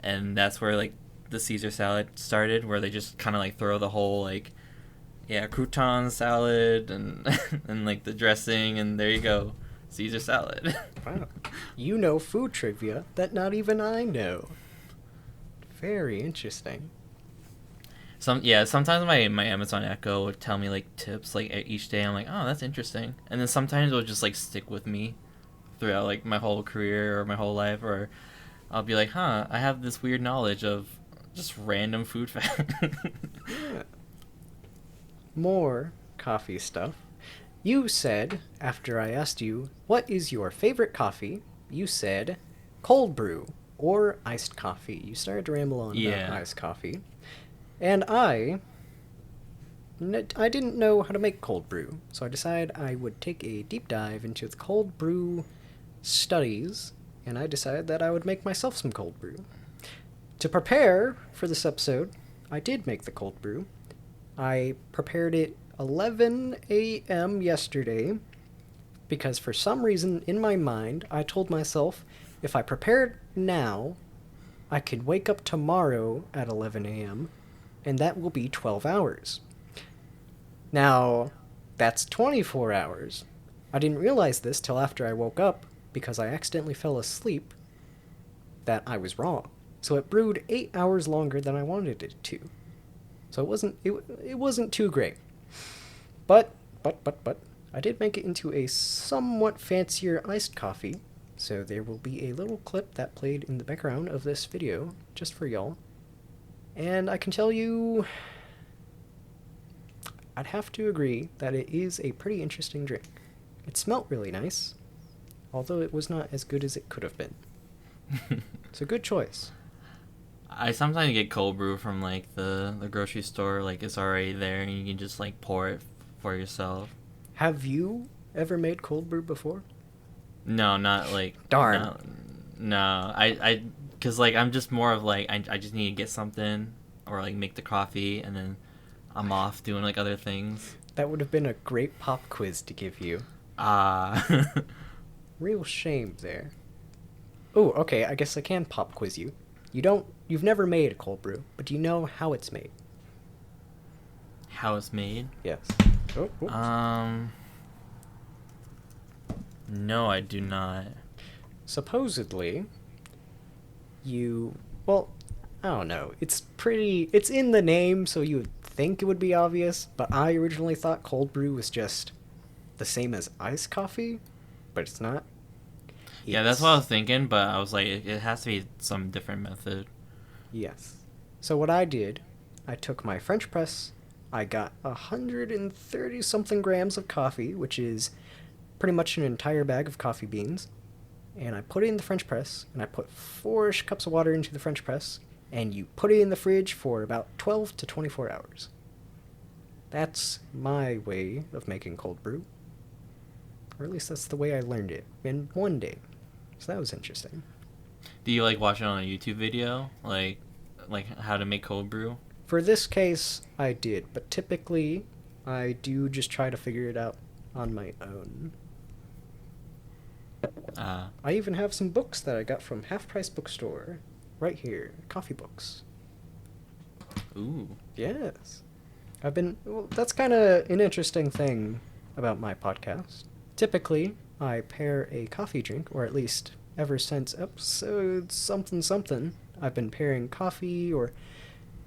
[SPEAKER 2] and that's where like the Caesar salad started, where they just kind of like throw the whole like, yeah, crouton salad and and like the dressing, and there you go, Caesar salad.
[SPEAKER 1] Wow. You know food trivia that not even I know. Very interesting.
[SPEAKER 2] Sometimes my Amazon Echo would tell me like tips like each day. I'm like, oh, that's interesting, and then sometimes it'll just like stick with me throughout like my whole career or my whole life, or I'll be like, huh, I have this weird knowledge of just random food fact.
[SPEAKER 1] Yeah. More coffee stuff. You said, after I asked you, what is your favorite coffee? You said cold brew or iced coffee. You started to ramble on about iced coffee. And I didn't know how to make cold brew, so I decided I would take a deep dive into the cold brew studies, and I decided that I would make myself some cold brew. To prepare for this episode, I did make the cold brew. I prepared it 11 a.m. yesterday because for some reason in my mind I told myself if I prepare it now, I can wake up tomorrow at 11 a.m. and that will be 12 hours. Now, that's 24 hours. I didn't realize this till after I woke up because I accidentally fell asleep that I was wrong. So it brewed 8 hours longer than I wanted it to. So it wasn't too great. But I did make it into a somewhat fancier iced coffee. So there will be a little clip that played in the background of this video just for y'all. And I can tell you, I'd have to agree that it is a pretty interesting drink. It smelt really nice, although it was not as good as it could have been. It's a good choice.
[SPEAKER 2] I sometimes get cold brew from like the grocery store, like it's already there and you can just like pour it for yourself.
[SPEAKER 1] Have you ever made cold brew before?
[SPEAKER 2] No, not like...
[SPEAKER 1] Darn.
[SPEAKER 2] No, I because like I'm just more of like, I just need to get something or like make the coffee and then I'm off doing like other things.
[SPEAKER 1] That would have been a great pop quiz to give you. Real shame there. Oh, okay, I guess I can pop quiz you. You've never made a cold brew, but do you know how it's made?
[SPEAKER 2] How it's made?
[SPEAKER 1] Yes. Oh, whoops.
[SPEAKER 2] No, I do not.
[SPEAKER 1] Supposedly, you, well, I don't know. It's in the name, so you would think it would be obvious, but I originally thought cold brew was just the same as iced coffee, but it's not.
[SPEAKER 2] Yeah, that's what I
[SPEAKER 1] It's,
[SPEAKER 2] was thinking, but I was like, it has to be some different method.
[SPEAKER 1] yes. So what I did, I took my French press, I got 130 something grams of coffee, which is pretty much an entire bag of coffee beans, and I put it in the French press, and I put 4-ish cups of water into the French press, and you put it in the fridge for about 12 to 24 hours. That's my way of making cold brew. Or at least that's the way I learned it in one day. So that was interesting.
[SPEAKER 2] Do you like watch it on a YouTube video, like how to make cold brew?
[SPEAKER 1] For this case, I did, but typically I do just try to figure it out on my own.
[SPEAKER 2] Uh,
[SPEAKER 1] I even have some books that I got from Half Price Bookstore. Right here. Coffee books.
[SPEAKER 2] ooh.
[SPEAKER 1] Yes. Well, that's kind of an interesting thing about my podcast. Typically, I pair a coffee drink, or at least ever since episode something something, I've been pairing coffee or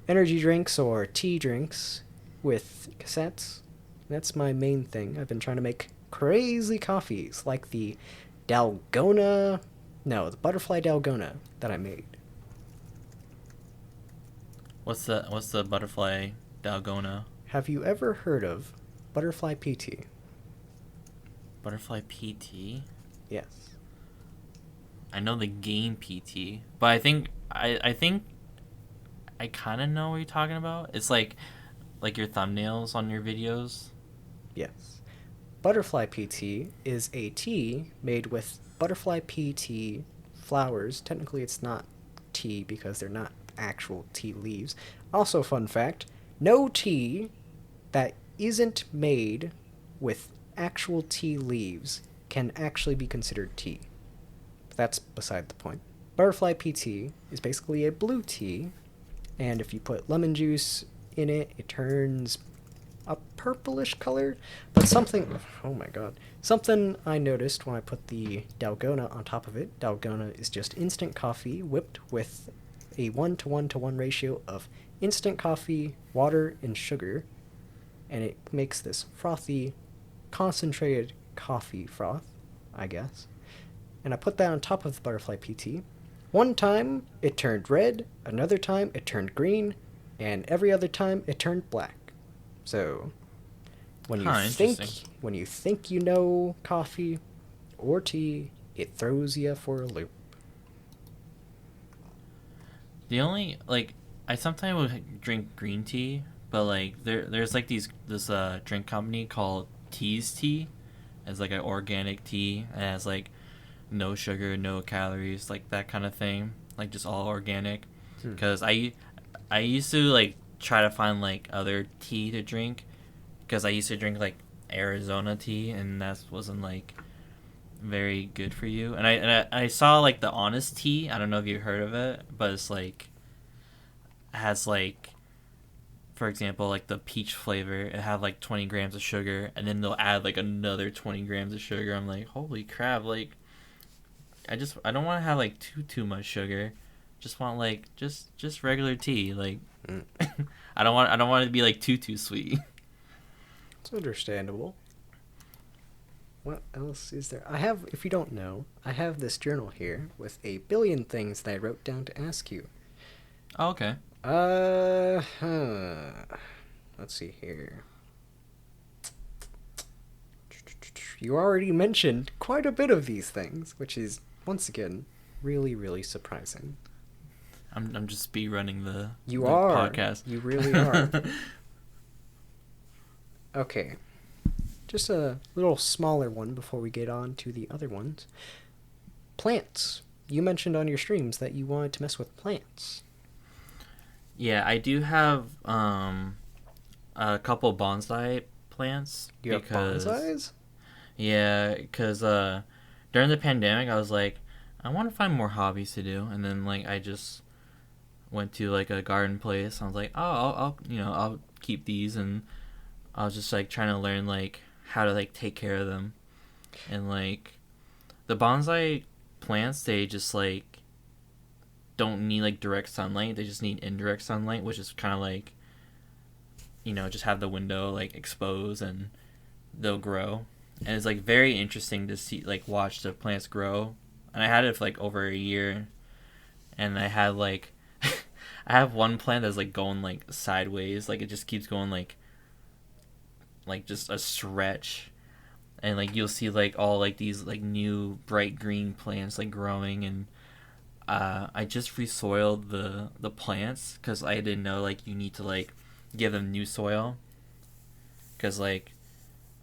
[SPEAKER 1] energy drinks or tea drinks with cassettes. That's my main thing. I've been trying to make crazy coffees like the Dalgona. No, the butterfly Dalgona that I made.
[SPEAKER 2] What's the butterfly dalgona?
[SPEAKER 1] Have you ever heard of butterfly PT?
[SPEAKER 2] Butterfly PT?
[SPEAKER 1] Yes.
[SPEAKER 2] I know the game PT, but I think I kind of know what you're talking about. It's like your thumbnails on your videos.
[SPEAKER 1] Yes. Butterfly PT is a tea made with butterfly PT flowers. Technically, it's not tea because they're not actual tea leaves. Also, fun fact, no tea that isn't made with actual tea leaves can actually be considered tea. That's beside the point. Butterfly PT is basically a blue tea, and if you put lemon juice in it, it turns a purplish color. But something, oh my god, something I noticed when I put the Dalgona on top of it. Dalgona is just instant coffee whipped with a 1:1:1 ratio of instant coffee, water, and sugar, and it makes this frothy, concentrated coffee froth, I guess. And I put that on top of the butterfly PT. One time it turned red, another time it turned green, and every other time it turned black. So when you
[SPEAKER 2] Huh,
[SPEAKER 1] think
[SPEAKER 2] interesting.
[SPEAKER 1] when you think you know coffee or tea, it throws you for a loop.
[SPEAKER 2] The only like I sometimes would drink green tea, but like there's like this drink company called Tea's Tea. It's like an organic tea and it has like no sugar, no calories, like that kind of thing, like just all organic.
[SPEAKER 1] Hmm.
[SPEAKER 2] Cause I used to like try to find like other tea to drink, because I used to drink like Arizona tea and that wasn't like very good for you. And I saw like the Honest Tea. I don't know if you heard of it, but it's like has like, for example, like the peach flavor. It had like 20 grams of sugar, and then they'll add like another 20 grams of sugar. I'm like, holy crap! Like, I don't want to have like too much sugar. Just want like just regular tea. Like,
[SPEAKER 1] Mm.
[SPEAKER 2] I don't want it to be like too sweet.
[SPEAKER 1] It's understandable. What else is there? I have, if you don't know, I have this journal here with a billion things that I wrote down to ask you.
[SPEAKER 2] Oh, okay.
[SPEAKER 1] Huh. Let's see here. You already mentioned quite a bit of these things, which is, once again, really, really surprising.
[SPEAKER 2] I'm just speed running the
[SPEAKER 1] You
[SPEAKER 2] the
[SPEAKER 1] are.
[SPEAKER 2] podcast.
[SPEAKER 1] You really are. Okay. Just a little smaller one before we get on to the other ones. Plants. You mentioned on your streams that you wanted to mess with plants.
[SPEAKER 2] Yeah, I do have a couple bonsai plants
[SPEAKER 1] You have
[SPEAKER 2] because
[SPEAKER 1] bonsais?
[SPEAKER 2] yeah, because during the pandemic I was like, I want to find more hobbies to do, and then like I just went to like a garden place. I was like, oh, I'll I'll keep these, and I was just like trying to learn like how to like take care of them. And like the bonsai plants, they just like don't need like direct sunlight. They just need indirect sunlight, which is kind of like, just have the window like exposed and they'll grow. And it's like very interesting to see like watch the plants grow. And I had it for like over a year, and I had like I have one plant that's like going like sideways, like it just keeps going like just a stretch, and like you'll see like all like these like new bright green plants like growing. And I just resoiled the plants because I didn't know like you need to like give them new soil, because like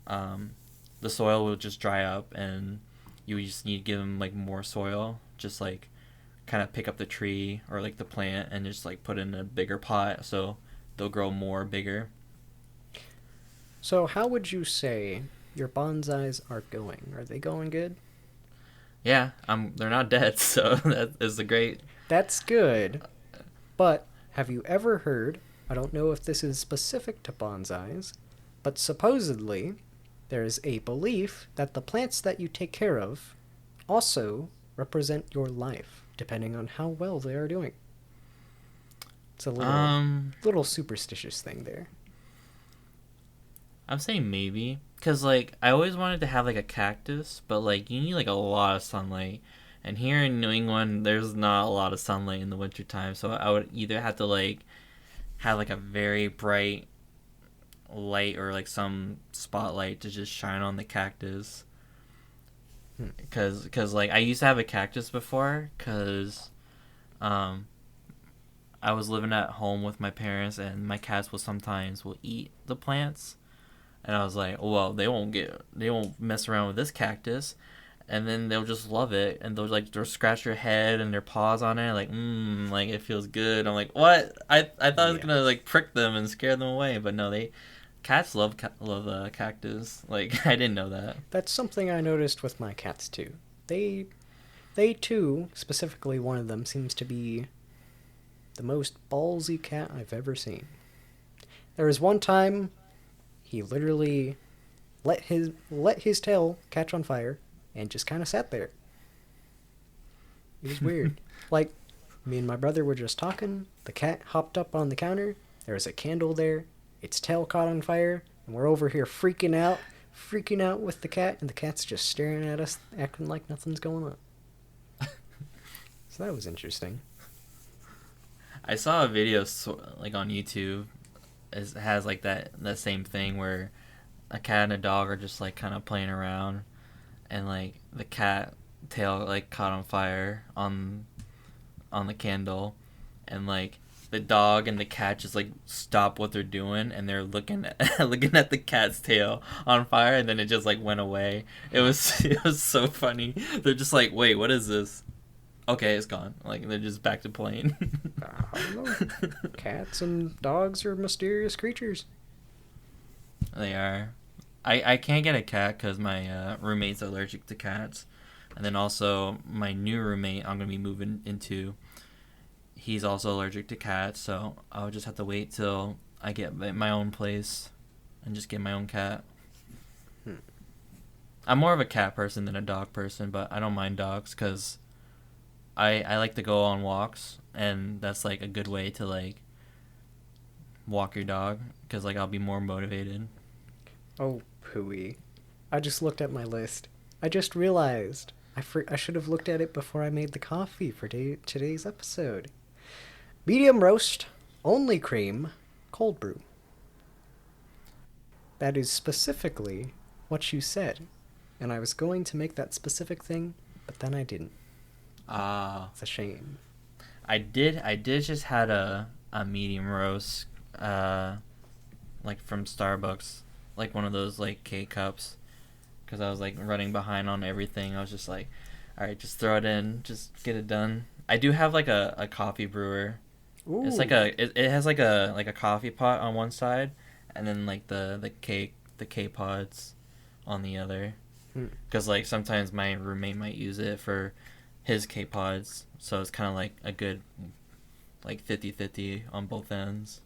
[SPEAKER 2] the soil will just dry up and you just need to give them like more soil, just like kind of pick up the tree or like the plant and just like put it in a bigger pot so they'll grow more bigger.
[SPEAKER 1] So, how would you say your bonsais are going? Are they going good?
[SPEAKER 2] Yeah, they're not dead, so that is a great.
[SPEAKER 1] That's good. But have you ever heard? I don't know if this is specific to bonsais, but supposedly there is a belief that the plants that you take care of also represent your life, depending on how well they are doing. It's a little superstitious thing there.
[SPEAKER 2] I'm saying maybe, because like I always wanted to have like a cactus, but like you need like a lot of sunlight, and here in New England there's not a lot of sunlight in the wintertime, so I would either have to like have like a very bright light or like some spotlight to just shine on the cactus. Because like I used to have a cactus before, because um I was living at home with my parents, and my cats will eat the plants, and I was like, well, they won't mess around with this cactus, and then they'll just love it, and they'll scratch their head and their paws on it, like like it feels good. I'm like, what? I thought I was gonna like prick them and scare them away, but no, cats love cactus. Like I didn't know that.
[SPEAKER 1] That's something I noticed with my cats too. They too, specifically one of them, seems to be the most ballsy cat I've ever seen. There was one time he literally let his tail catch on fire and just kind of sat there. It was weird. Like, me and my brother were just talking, the cat hopped up on the counter, there was a candle there, its tail caught on fire, and we're over here freaking out with the cat, and the cat's just staring at us, acting like nothing's going on. So that was interesting.
[SPEAKER 2] I saw a video like on YouTube. It has like that same thing where a cat and a dog are just like kind of playing around, and like the cat tail like caught on fire on the candle, and like the dog and the cat just like stop what they're doing, and they're looking at looking at the cat's tail on fire, and then it just like went away. It was so funny. They're just like, wait, what is this? Okay, it's gone. Like they're just back to playing.
[SPEAKER 1] I don't know. Cats and dogs are mysterious creatures.
[SPEAKER 2] They are. I can't get a cat because my roommate's allergic to cats, and then also my new roommate I'm gonna be moving into, he's also allergic to cats, so I'll just have to wait till I get my own place and just get my own cat. I'm more of a cat person than a dog person, but I don't mind dogs because I like to go on walks, and that's like a good way to like walk your dog, because like I'll be more motivated.
[SPEAKER 1] Oh, pooey. I just looked at my list. I just realized I should have looked at it before I made the coffee for today's episode. Medium roast, only cream, cold brew. That is specifically what you said, and I was going to make that specific thing, but then I didn't. It's a shame.
[SPEAKER 2] I did just had a medium roast, like from Starbucks, like one of those like K cups, because I was like running behind on everything. I was just like, all right, just throw it in, just get it done. I do have like a coffee brewer. Ooh. It's like it has like a coffee pot on one side, and then like the K pods on the other. Because like sometimes my roommate might use it for his K pods, so it's kind of like a good like 50-50 on both ends.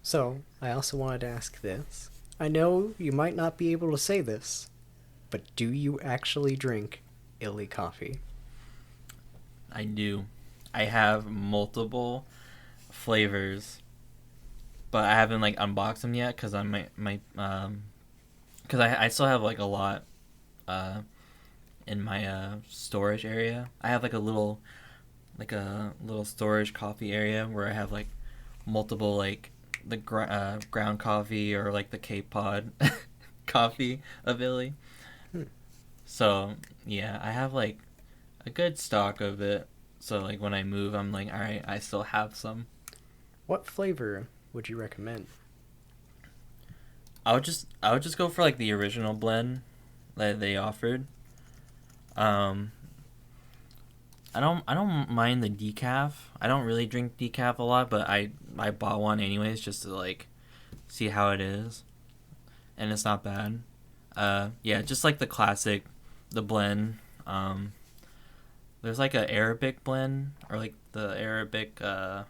[SPEAKER 1] So, I also wanted to ask this. I know you might not be able to say this, but do you actually drink illy coffee?
[SPEAKER 2] I do. I have multiple flavors, but I haven't like unboxed them yet because I might because I still have like a lot uh in my storage area. I have like a little storage coffee area where I have like multiple like the ground coffee or like the K-Pod coffee of Illy.
[SPEAKER 1] Hmm.
[SPEAKER 2] So yeah, I have like a good stock of it. So like when I move, I'm like, all right, I still have some.
[SPEAKER 1] What flavor would you recommend?
[SPEAKER 2] I would just go for like the original blend that they offered. Um, I don't mind the decaf. I don't really drink decaf a lot, but I bought one anyways just to like see how it is, and it's not bad. Yeah, just like the classic, the blend. There's like a Arabic blend or like the Arabic. I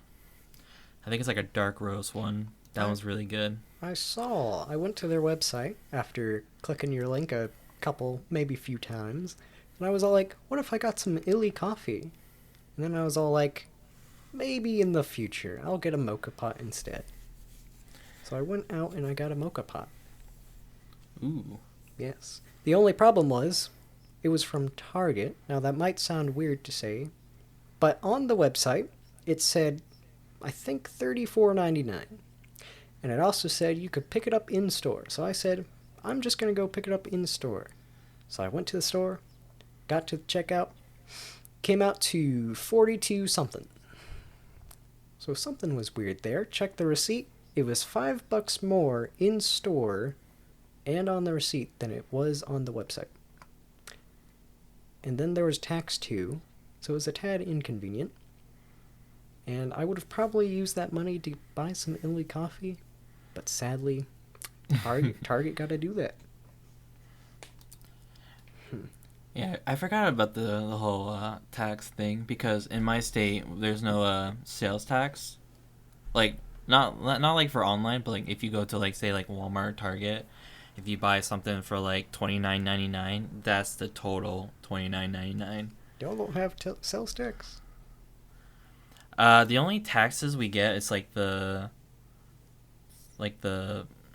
[SPEAKER 2] think it's like a dark roast one. That
[SPEAKER 1] I
[SPEAKER 2] one's really good.
[SPEAKER 1] I went to their website after clicking your link a couple, maybe few times, and I was all like, what if I got some illy coffee? And then I was all like, maybe in the future, I'll get a mocha pot instead. So I went out and I got a mocha pot.
[SPEAKER 2] Ooh.
[SPEAKER 1] Yes. The only problem was, it was from Target. Now that might sound weird to say, but on the website, it said, I think $34.99. And it also said you could pick it up in store. So I said, I'm just going to go pick it up in store. So I went to the store, got to the checkout, came out to 42 something. So something was weird there. Checked the receipt. It was $5 more in store and on the receipt than it was on the website. And then there was tax too, so it was a tad inconvenient. And I would have probably used that money to buy some illy coffee, but sadly, Target got to do that.
[SPEAKER 2] Yeah, I forgot about the whole tax thing because in my state there's no sales tax. Like not like for online, but like if you go to like say like Walmart, Target, if you buy something for like $29.99, that's the total $29.99.
[SPEAKER 1] Y'all don't have sales tax?
[SPEAKER 2] The only taxes we get is like the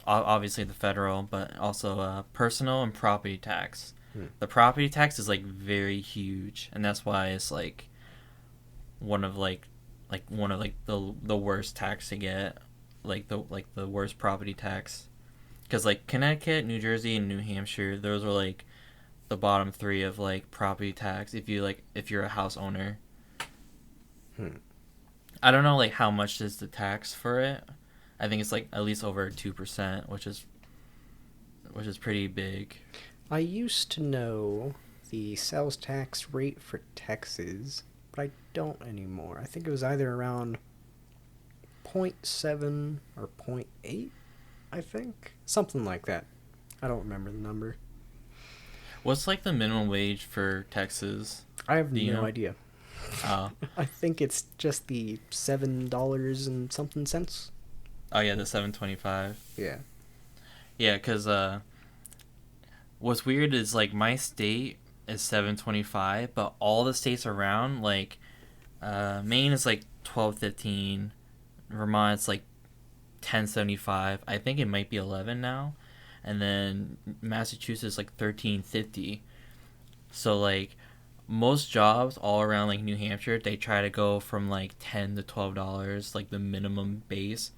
[SPEAKER 2] obviously the federal, but also personal and property tax.
[SPEAKER 1] Hmm.
[SPEAKER 2] The property tax is like very huge, and that's why it's one of one of like the worst tax to get, like the worst property tax, because like Connecticut, New Jersey, and New Hampshire, those are like the bottom three of like property tax if you're a house owner.
[SPEAKER 1] Hmm.
[SPEAKER 2] I don't know like how much is the tax for it. I think it's like at least over 2%, which is pretty big.
[SPEAKER 1] I used to know the sales tax rate for Texas, but I don't anymore. I think it was either around zero point 0.7 or zero point 0.8, I think. Something like that. I don't remember the number.
[SPEAKER 2] What's like the minimum wage for Texas?
[SPEAKER 1] I have
[SPEAKER 2] Do you
[SPEAKER 1] no
[SPEAKER 2] know?
[SPEAKER 1] idea.
[SPEAKER 2] Oh,
[SPEAKER 1] I think it's just the $7 and something cents.
[SPEAKER 2] oh yeah, the 725.
[SPEAKER 1] Yeah.
[SPEAKER 2] Yeah, cause what's weird is like my state is 725, but all the states around like Maine is like 1215, Vermont's like 1075. I think it might be 11 now, and then Massachusetts like 1350. So like most jobs all around like New Hampshire, they try to go from like $10 to $12 like the minimum base.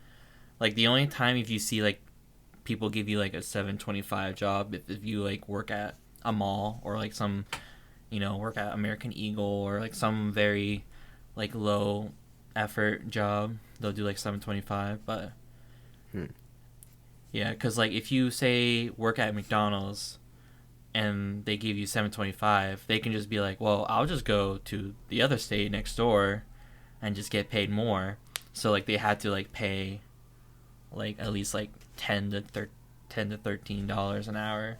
[SPEAKER 2] Like the only time if you see like people give you like a 725 job if you like work at a mall or like some work at American Eagle or like some very like low effort job, they'll do like 725. But
[SPEAKER 1] Hmm.
[SPEAKER 2] yeah, because like if you say work at McDonald's and they give you 725, they can just be like, well, I'll just go to the other state next door and just get paid more. So like they had to like pay like at least like 10 to $13 an hour,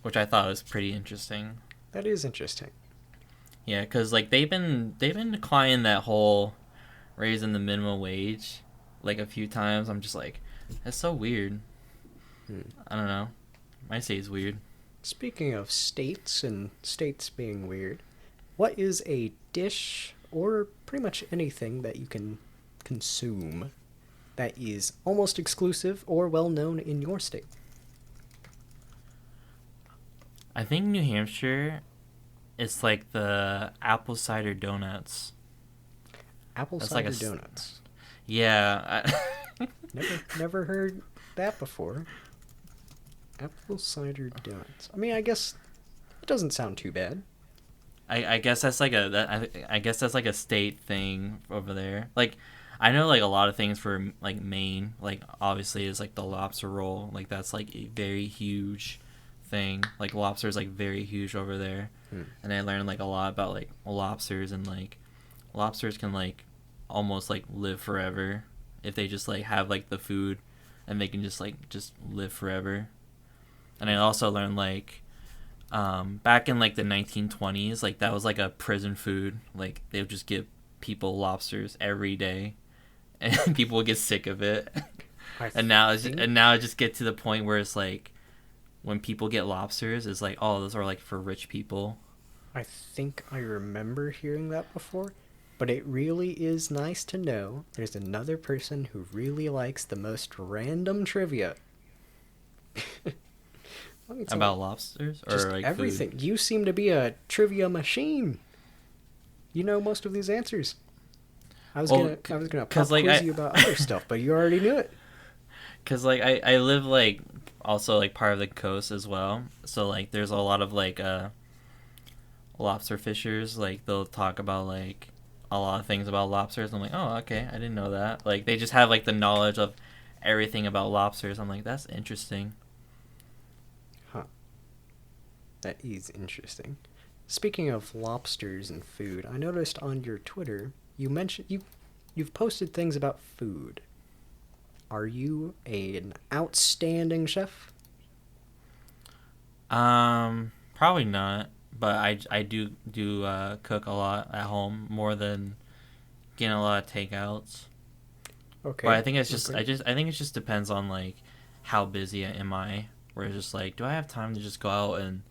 [SPEAKER 2] which I thought was pretty interesting.
[SPEAKER 1] That is interesting.
[SPEAKER 2] Yeah, because like they've been declining that whole raising the minimum wage like a few times. I'm just like, that's so weird.
[SPEAKER 1] Hmm.
[SPEAKER 2] I don't know. My state's weird.
[SPEAKER 1] Speaking of states and states being weird, what is a dish or pretty much anything that you can consume that is almost exclusive or well known in your state?
[SPEAKER 2] I think New Hampshire, it's like the apple cider donuts.
[SPEAKER 1] Apple
[SPEAKER 2] That's like
[SPEAKER 1] cider donuts.
[SPEAKER 2] yeah.
[SPEAKER 1] Never heard that before. Apple cider donuts. I mean, I guess it doesn't sound too bad.
[SPEAKER 2] I guess that's like I guess that's like a state thing over there. Like, I know like a lot of things for like Maine. Like obviously is like the lobster roll. Like that's like a very huge thing. Like lobster is like very huge over there.
[SPEAKER 1] Hmm.
[SPEAKER 2] And I learned like a lot about like lobsters, and like lobsters can like almost like live forever if they just like have like the food, and they can just live forever. And I also learned like back in like the 1920s, like that was like a prison food. Like they would just give people lobsters every day, and people would get sick of it. And now it just get to the point where it's like when people get lobsters, it's like, oh, those are like for rich people.
[SPEAKER 1] I think I remember hearing that before, but it really is nice to know there's another person who really likes the most random trivia. Let me tell
[SPEAKER 2] About
[SPEAKER 1] you,
[SPEAKER 2] lobsters or
[SPEAKER 1] just
[SPEAKER 2] like
[SPEAKER 1] everything.
[SPEAKER 2] food?
[SPEAKER 1] You seem to be a trivia machine. You know most of these answers. I was
[SPEAKER 2] Well,
[SPEAKER 1] gonna pop
[SPEAKER 2] cause like
[SPEAKER 1] quiz you about other stuff, but you already knew it.
[SPEAKER 2] cause like I live like also like part of the coast as well, so like there's a lot of like lobster fishers. Like they'll talk about like a lot of things about lobsters. I'm like, oh, okay, I didn't know that. Like they just have like the knowledge of everything about lobsters. I'm like, that's interesting.
[SPEAKER 1] Huh. That is interesting. Speaking of lobsters and food, I noticed on your Twitter you mentioned you've posted things about food. Are you an outstanding chef?
[SPEAKER 2] Probably not, but I do cook a lot at home more than getting a lot of takeouts.
[SPEAKER 1] Okay.
[SPEAKER 2] But I think it's just
[SPEAKER 1] Okay.
[SPEAKER 2] I think it just depends on like how busy am I. Where it's just like, do I have time to just go out and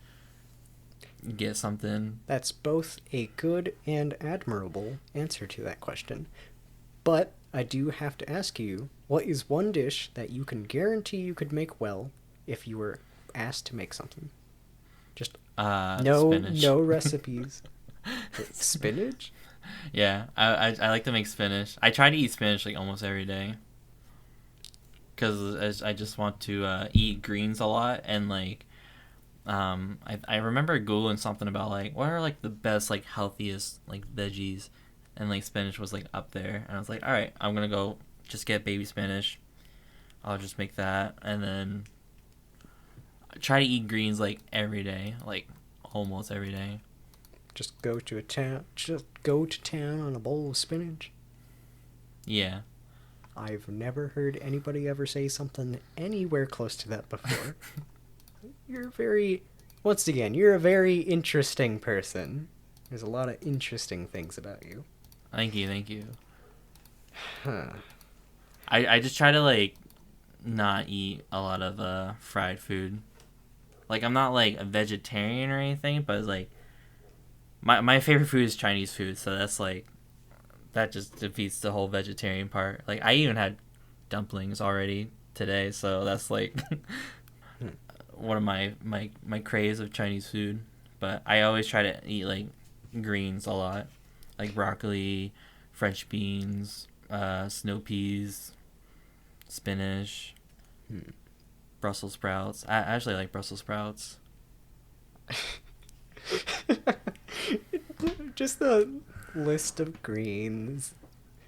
[SPEAKER 2] get something?
[SPEAKER 1] That's both a good and admirable answer to that question. But I do have to ask you, what is one dish that you can guarantee you could make well if you were asked to make something? Just
[SPEAKER 2] Spinach.
[SPEAKER 1] no recipes. Spinach?
[SPEAKER 2] Yeah, I like to make spinach. I try to eat spinach like almost every day because I just want to eat greens a lot. And like I remember googling something about like what are like the best like healthiest like veggies, and like spinach was like up there, and I was like, all right, I'm gonna go just get baby spinach. I'll just make that, and then try to eat greens like every day, like almost every day.
[SPEAKER 1] Just go to a town. Just go to town on a bowl of spinach.
[SPEAKER 2] Yeah.
[SPEAKER 1] I've never heard anybody ever say something anywhere close to that before. Once again, you're a very interesting person. There's a lot of interesting things about you.
[SPEAKER 2] Thank you, thank you.
[SPEAKER 1] Huh.
[SPEAKER 2] I just try to like not eat a lot of fried food. Like I'm not like a vegetarian or anything, but it's like my favorite food is Chinese food, so that's like that just defeats the whole vegetarian part. Like I even had dumplings already today, so that's like one of my craze of Chinese food. But I always try to eat like greens a lot, like broccoli, French beans, snow peas, spinach, Brussels sprouts. I actually like Brussels sprouts.
[SPEAKER 1] Just the list of greens,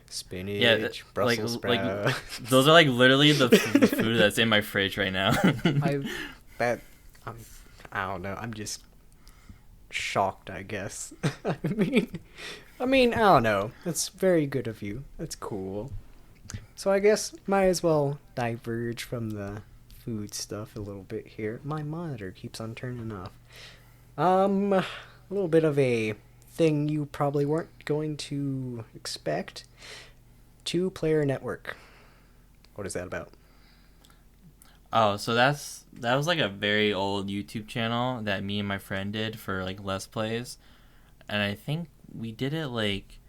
[SPEAKER 1] spinach,
[SPEAKER 2] Yeah,
[SPEAKER 1] Brussels sprouts.
[SPEAKER 2] like those are like literally the food that's in my fridge right now.
[SPEAKER 1] I that I'm I don't know. I'm just shocked, I guess. I mean, I don't know. That's very good of you. That's cool. So I guess might as well diverge from the food stuff a little bit here. My monitor keeps on turning off. A little bit of a thing you probably weren't going to expect. Two-player network. What is that about?
[SPEAKER 2] Oh, so that was like a very old YouTube channel that me and my friend did for like Let's Plays, and I think we did it like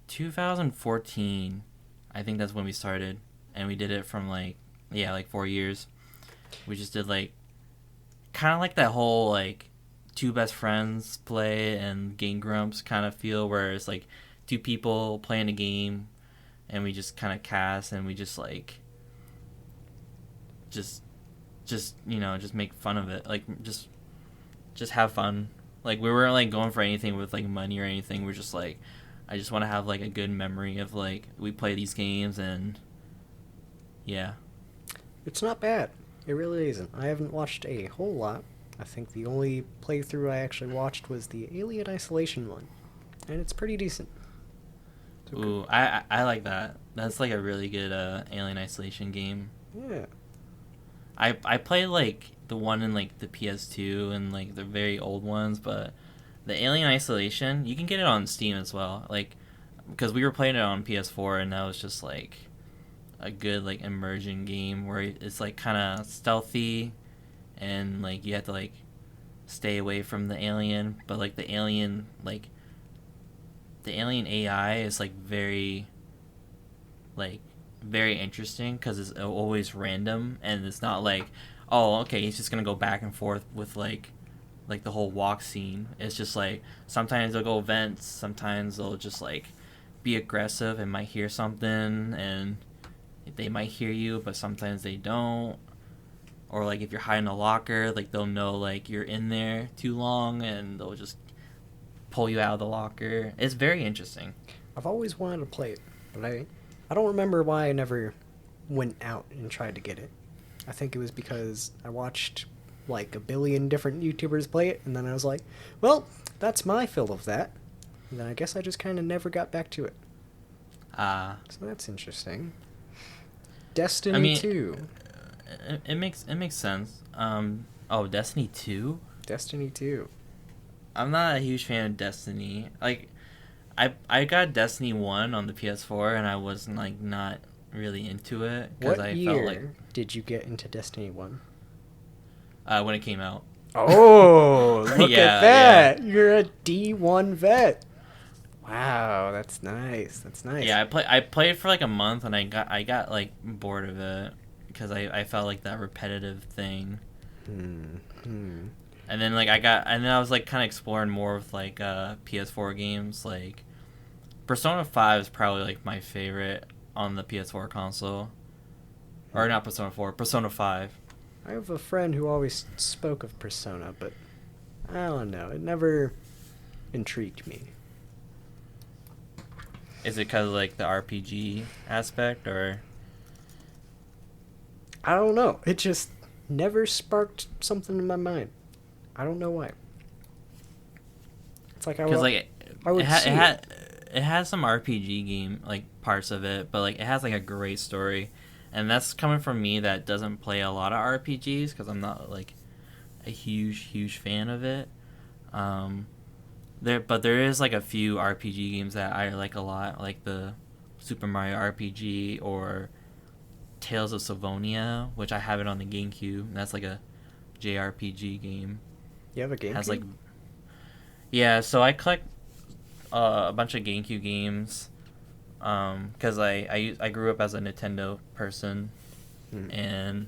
[SPEAKER 2] 2014. I think that's when we started, and we did it from like yeah like 4 years. We just did like kind of like that whole like two best friends play and Game Grumps kind of feel, where it's like two people playing a game, and we just kind of cast and we just like just just make fun of it, like just have fun. Like we weren't like going for anything with like money or anything. We're just like, I just want to have like a good memory of like we play these games, and yeah.
[SPEAKER 1] It's not bad. It really isn't. I haven't watched a whole lot. I think the only playthrough I actually watched was the Alien Isolation one, and it's pretty decent.
[SPEAKER 2] Ooh, I like that. That's like a really good Alien Isolation game.
[SPEAKER 1] Yeah.
[SPEAKER 2] I played like the one in like the PS2 and like the very old ones, but the Alien Isolation, you can get it on Steam as well. Like, because we were playing it on PS4, and that was just like a good like immersion game where it's like kind of stealthy, and like you have to like stay away from the alien, but like the alien AI is like very interesting because it's always random, and it's not like, oh okay, he's just gonna go back and forth with like the whole walk scene. It's just like sometimes they'll go vents, sometimes they'll just like be aggressive and might hear something, and they might hear you, but sometimes they don't. Or like if you're hiding a locker, like they'll know like you're in there too long, and they'll just pull you out of the locker. It's very interesting.
[SPEAKER 1] I've always wanted to play it, but I don't remember why I never went out and tried to get it. I think it was because I watched like a billion different YouTubers play it, and then I was like, well, that's my fill of that. And then I guess I just kind of never got back to it. So that's interesting. Destiny
[SPEAKER 2] I mean,
[SPEAKER 1] 2.
[SPEAKER 2] it makes sense. Oh, Destiny 2?
[SPEAKER 1] Destiny 2.
[SPEAKER 2] I'm not a huge fan of Destiny. Like, I got Destiny 1 on the PS4, and I was like not really into it because
[SPEAKER 1] What
[SPEAKER 2] I
[SPEAKER 1] year
[SPEAKER 2] felt like
[SPEAKER 1] did you get into Destiny 1?
[SPEAKER 2] when it came out.
[SPEAKER 1] Oh, look
[SPEAKER 2] Yeah,
[SPEAKER 1] at that! You're a D1 vet. Wow, that's nice. That's nice.
[SPEAKER 2] Yeah, I played for like a month, and I got like bored of it because I felt like that repetitive thing.
[SPEAKER 1] Hmm.
[SPEAKER 2] And then I was like kind of exploring more with like PS4 games. Like Persona 5 is probably like my favorite on the PS4 console. Or not Persona 4, Persona 5.
[SPEAKER 1] I have a friend who always spoke of Persona, but I don't know. It never intrigued me.
[SPEAKER 2] Is it because of like the RPG aspect, or?
[SPEAKER 1] I don't know. It just never sparked something in my mind. I don't know why. It's like
[SPEAKER 2] Because like
[SPEAKER 1] I would see
[SPEAKER 2] it has some RPG game like parts of it, but like it has like a great story, and that's coming from me that doesn't play a lot of RPGs because I'm not like a huge fan of it. There is like a few RPG games that I like a lot, like the Super Mario RPG or Tales of Sylvonia, which I have it on the GameCube. That's like a JRPG game.
[SPEAKER 1] you have a GameCube?
[SPEAKER 2] Has like yeah, so I collect a bunch of GameCube games because I grew up as a Nintendo person, and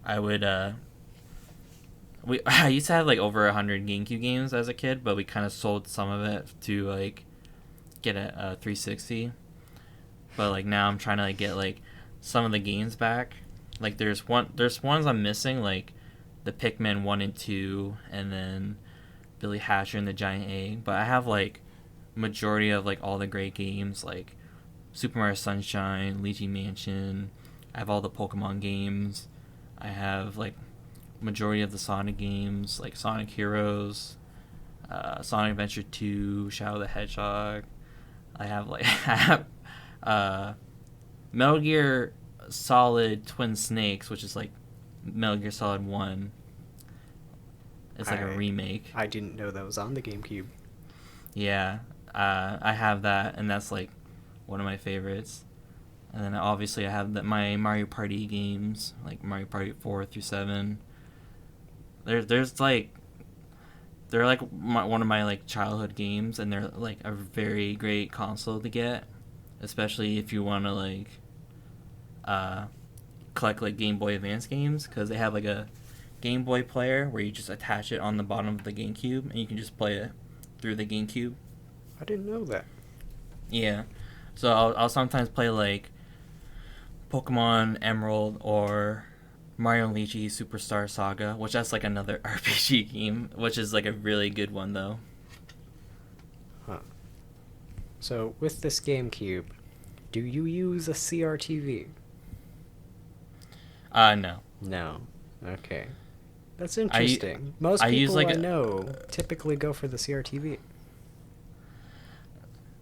[SPEAKER 2] I would I used to have like over 100 GameCube games as a kid, but we kind of sold some of it to like get a 360. But like now I'm trying to like get like some of the games back. Like there's ones I'm missing, like the Pikmin 1 and 2, and then Billy Hatcher and the Giant Egg. But I have like majority of like all the great games, like Super Mario Sunshine, Luigi Mansion. I have all the Pokemon games. I have like majority of the Sonic games, like Sonic Heroes, Sonic Adventure 2, Shadow the Hedgehog. I have like I have Metal Gear Solid Twin Snakes, which is like Metal Gear Solid 1. It's like a remake.
[SPEAKER 1] I didn't know that was on the GameCube.
[SPEAKER 2] Yeah, I have that, and that's like one of my favorites. And then obviously I have my Mario Party games, like Mario Party 4 through 7. There's like they're like one of my like childhood games, and they're like a very great console to get, especially if you want to like uh, collect like Game Boy Advance games, because they have like a Game Boy player where you just attach it on the bottom of the GameCube and you can just play it through the GameCube.
[SPEAKER 1] I didn't know that.
[SPEAKER 2] Yeah, so I'll sometimes play like Pokemon Emerald or Mario and Luigi Superstar Saga, which that's like another RPG game, which is like a really good one though.
[SPEAKER 1] Huh. So, with this GameCube, do you use a CRTV?
[SPEAKER 2] No.
[SPEAKER 1] No. Okay. That's interesting. Most
[SPEAKER 2] I
[SPEAKER 1] people
[SPEAKER 2] use like
[SPEAKER 1] I know typically go for the CRTV.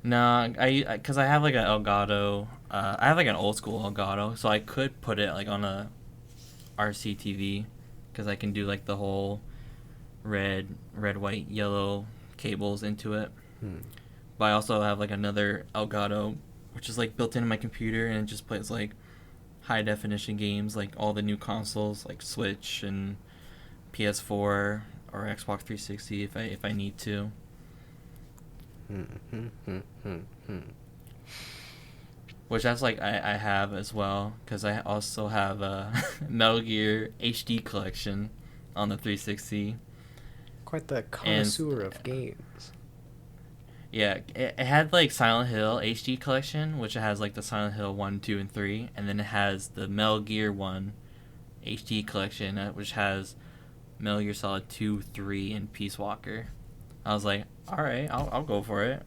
[SPEAKER 2] No, because I have like an Elgato. I have like an old school Elgato, so I could put it like on a RCTV, because I can do like the whole red, white, yellow cables into it. But I also have like another Elgato, which is like built into my computer, and it just plays like high definition games, like all the new consoles, like Switch and PS4 or Xbox 360 if I need to. Which that's like I have as well, because I also have a Metal Gear HD collection on the 360.
[SPEAKER 1] Quite the connoisseur of games.
[SPEAKER 2] Yeah, it had like Silent Hill HD collection, which has like the Silent Hill 1, 2, and 3, and then it has the Metal Gear 1 HD collection, which has Metal Gear Solid 2, 3, and Peace Walker. I was like, alright, I'll go for it.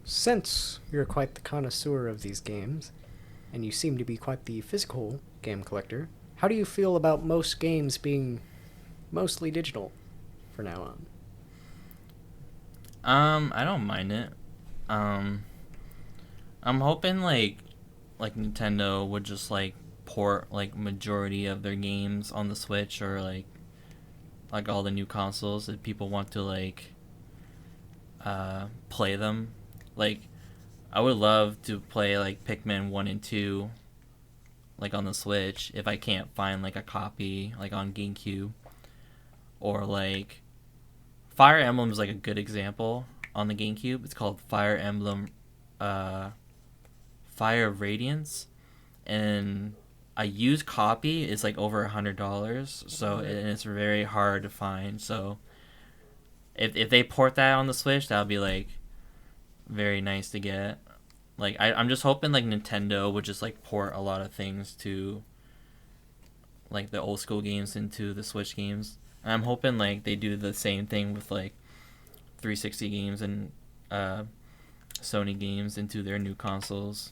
[SPEAKER 1] Since you're quite the connoisseur of these games, and you seem to be quite the physical game collector, how do you feel about most games being mostly digital for now on?
[SPEAKER 2] I don't mind it. I'm hoping like Nintendo would just like port like majority of their games on the Switch, or like all the new consoles that people want to like play them. Like I would love to play like Pikmin 1 and 2 like on the Switch if I can't find like a copy like on GameCube, or like Fire Emblem is like a good example on the GameCube. It's called Fire Emblem Fire of Radiance, and a used copy is like over $100, so and it's very hard to find. So if they port that on the Switch, that would be like very nice to get. Like I'm just hoping like Nintendo would just like port a lot of things to like the old school games into the Switch games. And I'm hoping like they do the same thing with like 360 games and Sony games into their new consoles.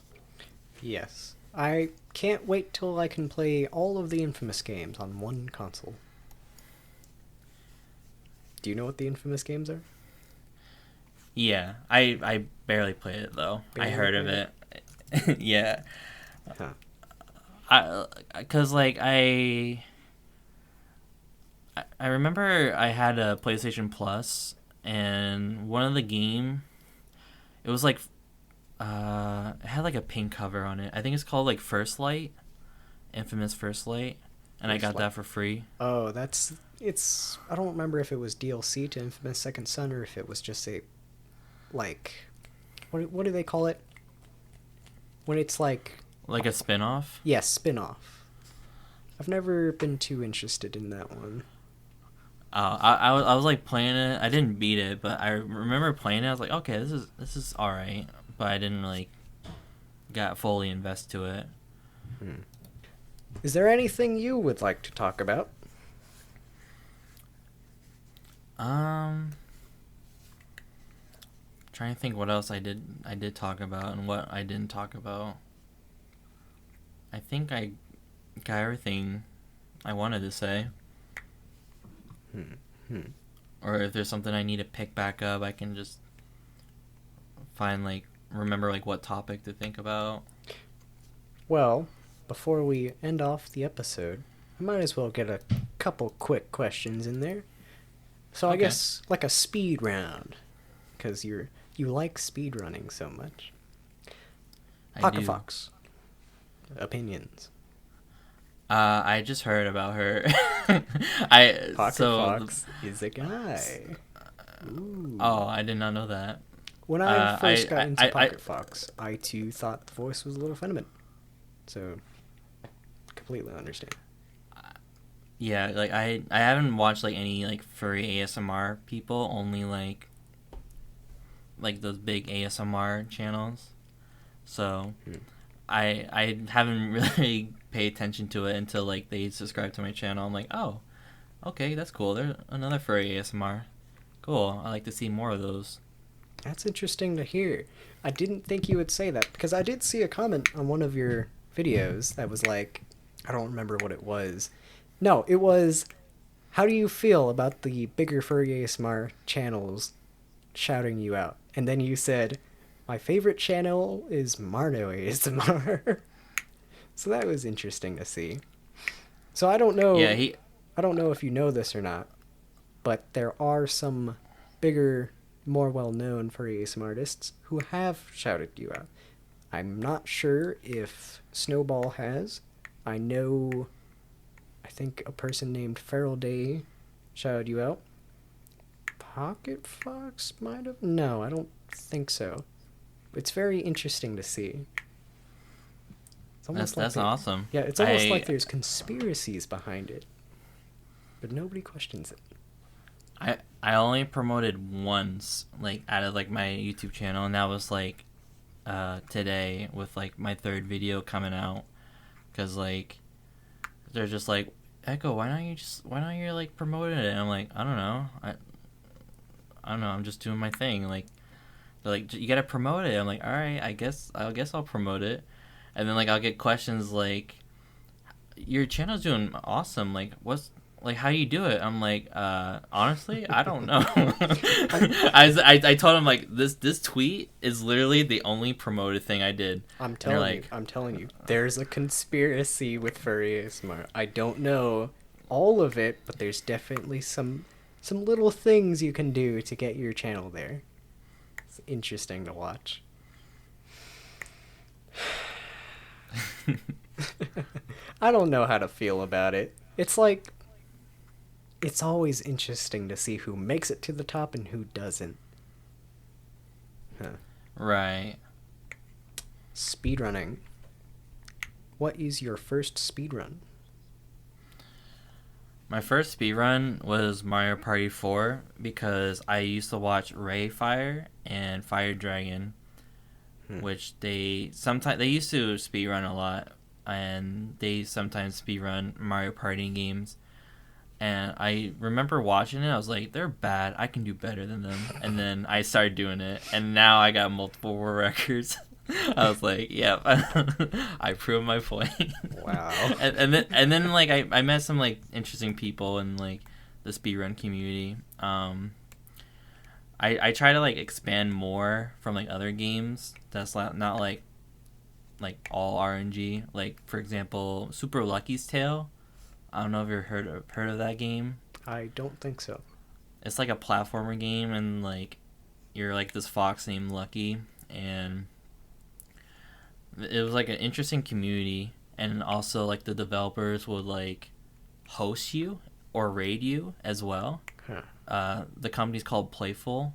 [SPEAKER 1] Yes. I can't wait till I can play all of the Infamous games on one console. Do you know what the Infamous games are?
[SPEAKER 2] Yeah, I barely played it though. I heard of it. Yeah.
[SPEAKER 1] Huh.
[SPEAKER 2] Cause like I remember I had a PlayStation Plus, and one of the game, it was like it had like a pink cover on it. I think it's called like First Light, Infamous First Light, and I got that for free.
[SPEAKER 1] Oh, it's I don't remember if it was DLC to Infamous Second Son or if it was just a like what do they call it when it's like
[SPEAKER 2] a spin-off?
[SPEAKER 1] yes, spin-off. I've never been too interested in that one.
[SPEAKER 2] I was like playing it. I didn't beat it, but I remember playing it. I was like, okay, this is all right, but I didn't like got fully invest to it.
[SPEAKER 1] Is there anything you would like to talk about?
[SPEAKER 2] Trying to think what else I did talk about and what I didn't talk about. I think I got everything I wanted to say. Or if there's something I need to pick back up, I can just remember like what topic to think about.
[SPEAKER 1] Well, before we end off the episode, I might as well get a couple quick questions in there. So I guess like a speed round, because you like speed running so much.
[SPEAKER 2] I
[SPEAKER 1] Pocket
[SPEAKER 2] do.
[SPEAKER 1] Fox, opinions?
[SPEAKER 2] I just heard about her.
[SPEAKER 1] Pocket Fox is a guy. Ooh.
[SPEAKER 2] Oh, I did not know that.
[SPEAKER 1] When I first got into
[SPEAKER 2] I
[SPEAKER 1] Pocket Fox, I too thought the voice was a little feminine. So, completely understand.
[SPEAKER 2] Yeah, like I haven't watched like any like furry ASMR people, only like those big ASMR channels. So I haven't really paid attention to it until like they subscribed to my channel. I'm like, oh, okay, that's cool. There's another furry ASMR. Cool. I like to see more of those.
[SPEAKER 1] That's interesting to hear. I didn't think you would say that because I did see a comment on one of your videos that was like, I don't remember what it was. No, it was, how do you feel about the bigger furry ASMR channels shouting you out? And then you said, my favorite channel is Marno ASMR. So that was interesting to see. So I don't know.
[SPEAKER 2] Yeah,
[SPEAKER 1] I don't know if you know this or not, but there are some bigger, more well-known furry ASMR artists who have shouted you out. I'm not sure if Snowball has. I know, I think a person named Feral Day shouted you out. Pocket Fox might have? No, I don't think so. It's very interesting to see. It's
[SPEAKER 2] that's awesome.
[SPEAKER 1] Yeah, it's almost like there's conspiracies behind it, but nobody questions it.
[SPEAKER 2] I only promoted once, like out of like my YouTube channel, and that was like today with like my third video coming out, because like they're just like, Echo, why don't you like promoting it? And I'm like, I don't know, I don't know, I'm just doing my thing. Like they're like, you gotta promote it. I'm like, all right, I guess I'll promote it. And then like I'll get questions like, your channel's doing awesome. Like what's like how you do it? I'm like, honestly, I don't know. I told him like this tweet is literally the only promoted thing I did.
[SPEAKER 1] I'm telling you, there's a conspiracy with furry ASMR. I don't know all of it, but there's definitely some little things you can do to get your channel there. It's interesting to watch. I don't know how to feel about it. It's like, it's always interesting to see who makes it to the top and who doesn't. Huh.
[SPEAKER 2] Right.
[SPEAKER 1] Speedrunning. What is your first speedrun?
[SPEAKER 2] My first speedrun was Mario Party 4 because I used to watch Ray Fire and Fire Dragon, which they used to speedrun a lot, and they sometimes speedrun Mario Party games. And I remember watching it, I was like, they're bad, I can do better than them. And then I started doing it, and now I got multiple world records. I was like, yep, I proved my point.
[SPEAKER 1] Wow.
[SPEAKER 2] and then like I met some like interesting people in like the speedrun community. I try to like expand more from like other games that's not like all RNG. Like for example, Super Lucky's Tale. I don't know if you've heard of that game.
[SPEAKER 1] I don't think so.
[SPEAKER 2] It's like a platformer game, and like you're like this fox named Lucky, and it was like an interesting community. And also like the developers would like host you or raid you as well. The company's called Playful,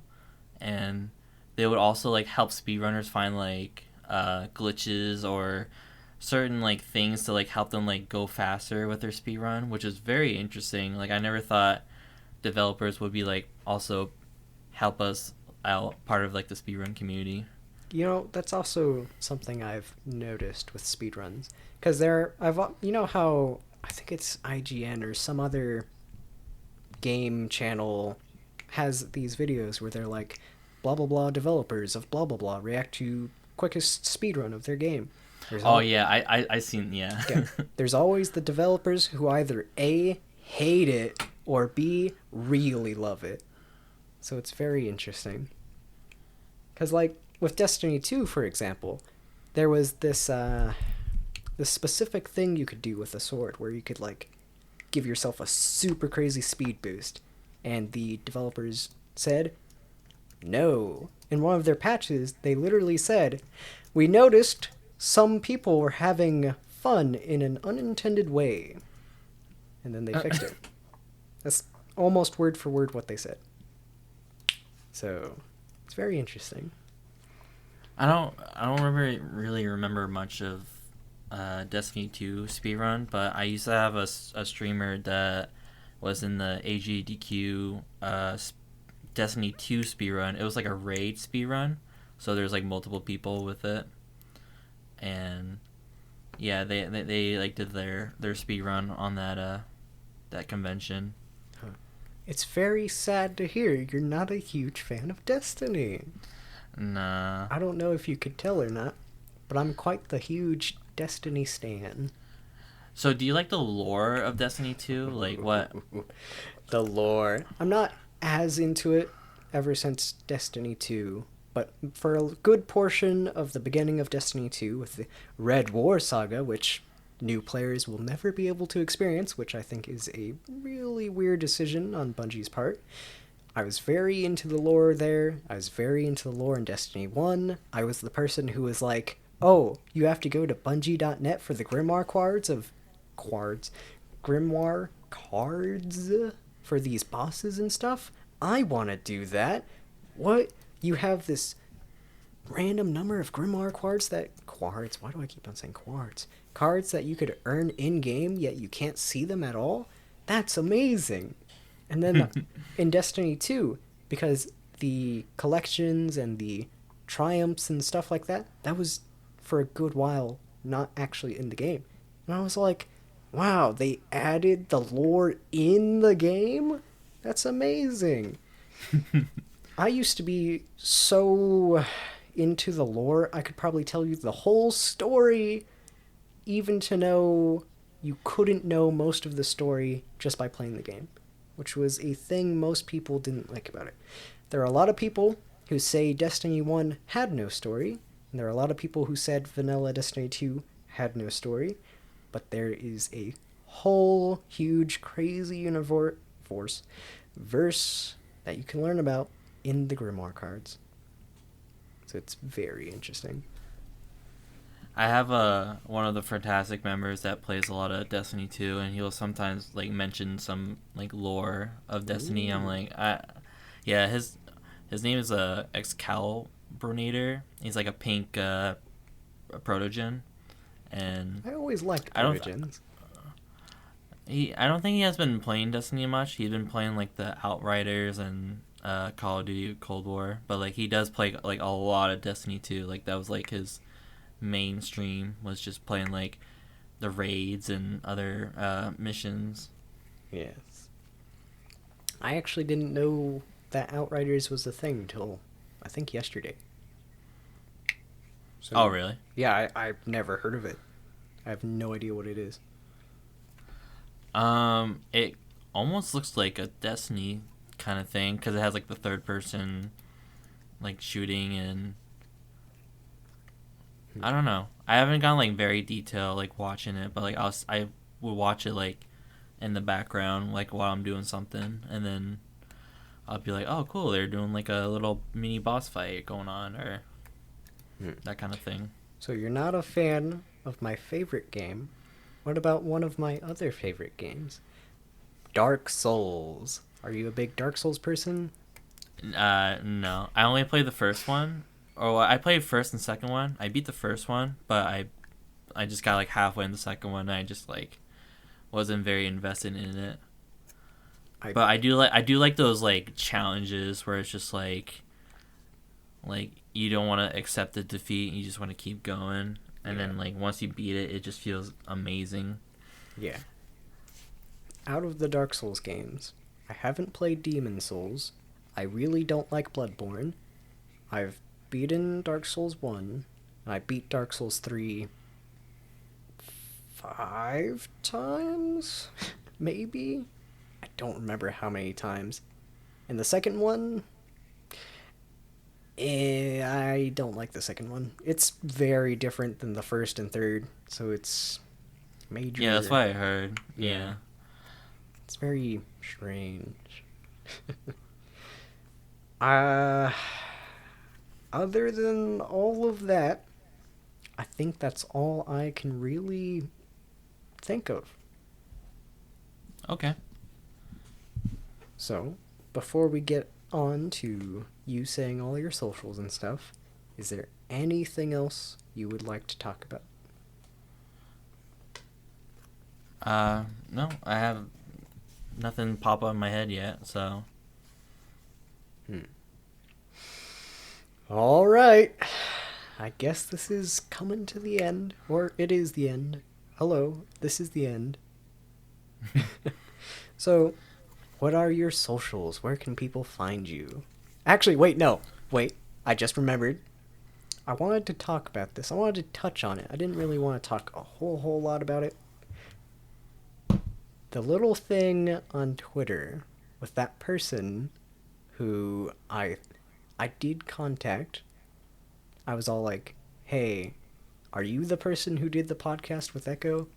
[SPEAKER 2] and they would also like help speedrunners find like glitches or certain like things to like help them like go faster with their speedrun, which is very interesting. Like I never thought developers would be like also help us out, part of like the speedrun community.
[SPEAKER 1] You know, that's also something I've noticed with speedruns, because you know how I think it's IGN or some other game channel has these videos where they're like, blah blah blah developers of blah blah blah react to quickest speedrun of their game.
[SPEAKER 2] I seen, yeah.
[SPEAKER 1] There's always the developers who either A, hate it, or B, really love it. So it's very interesting. Because like with Destiny 2, for example, there was this specific thing you could do with a sword where you could like give yourself a super crazy speed boost, and the developers said no. In one of their patches, they literally said, we noticed some people were having fun in an unintended way. And then they fixed it. That's almost word for word what they said. So, it's very interesting.
[SPEAKER 2] I don't really remember much of Destiny 2 speedrun, but I used to have a streamer that was in the AGDQ Destiny 2 speedrun. It was like a raid speedrun, so there's like multiple people with it, and yeah, they like did their speedrun on that convention.
[SPEAKER 1] Huh. It's very sad to hear you're not a huge fan of Destiny.
[SPEAKER 2] Nah.
[SPEAKER 1] I don't know if you could tell or not, but I'm quite the huge Destiny stan.
[SPEAKER 2] So do you like the lore of Destiny 2? Like what?
[SPEAKER 1] The lore. I'm not as into it ever since Destiny 2, but for a good portion of the beginning of Destiny 2 with the Red War saga, which new players will never be able to experience, which I think is a really weird decision on Bungie's part. I was very into the lore there. I was very into the lore in Destiny 1. I was the person who was like, oh, you have to go to Bungie.net for the Grimoire Grimoire cards for these bosses and stuff? I want to do that. What? You have this random number of Grimoire cards? Why do I keep on saying quartz? Cards that you could earn in-game, yet you can't see them at all? That's amazing. And then in Destiny 2, because the collections and the triumphs and stuff like that, that was for a good while not actually in the game. And I was like, wow, they added the lore in the game? That's amazing. I used to be so into the lore, I could probably tell you the whole story, even to know you couldn't know most of the story just by playing the game, which was a thing most people didn't like about it. There are a lot of people who say Destiny 1 had no story, and there are a lot of people who said vanilla Destiny 2 had no story, but there is a whole huge crazy verse that you can learn about in the Grimoire cards. So it's very interesting.
[SPEAKER 2] I have one of the Fantastic members that plays a lot of Destiny 2, and he'll sometimes like mention some like lore of Destiny.
[SPEAKER 1] Ooh.
[SPEAKER 2] I'm like, yeah, his name is Excalibrator. He's like a pink protogen, and
[SPEAKER 1] I always liked
[SPEAKER 2] I don't
[SPEAKER 1] protogens.
[SPEAKER 2] I don't think he has been playing Destiny much. He's been playing like the Outriders and Call of Duty Cold War, but like he does play like a lot of Destiny 2. Like that was like his mainstream, was just playing like the raids and other missions.
[SPEAKER 1] Yes. I actually didn't know that Outriders was a thing till I think yesterday. So,
[SPEAKER 2] Oh really?
[SPEAKER 1] yeah, I've never heard of it. I have no idea what it is.
[SPEAKER 2] It almost looks like a Destiny kind of thing because it has like the third person like shooting, and I don't know. I haven't gone like very detailed like watching it, but like I would watch it like in the background like while I'm doing something, and then I'll be like, oh cool, they're doing like a little mini boss fight going on, or that kind of thing.
[SPEAKER 1] So you're not a fan of my favorite game. What about one of my other favorite games? Dark Souls. Are you a big Dark Souls person?
[SPEAKER 2] No. I only played the first one. Or I played first and second one. I beat the first one, but I just got like halfway in the second one, and I just like wasn't very invested in it. But I do like those like challenges where it's just like you don't want to accept the defeat, you just want to keep going, and then like once you beat it, it just feels amazing.
[SPEAKER 1] Yeah. Out of the Dark Souls games, I haven't played Demon Souls. I really don't like Bloodborne. I've beaten Dark Souls 1. I beat Dark Souls 3 5 times? Maybe? I don't remember how many times. And the second one, I don't like the second one. It's very different than the first and third, so it's major.
[SPEAKER 2] Yeah, that's what I heard. Yeah.
[SPEAKER 1] It's very strange. Other than all of that, I think that's all I can really think of.
[SPEAKER 2] Okay.
[SPEAKER 1] So, before we get on to you saying all your socials and stuff, is there anything else you would like to talk about?
[SPEAKER 2] No, I have nothing pop up in my head yet, so.
[SPEAKER 1] All right. I guess this is coming to the end, or it is the end. Hello, this is the end. So, what are your socials? Where can people find you? Actually, wait, no. Wait, I just remembered. I wanted to talk about this. I wanted to touch on it. I didn't really want to talk a whole lot about it. The little thing on Twitter with that person who I did contact. I was all like, "Hey, are you the person who did the podcast with Echo?"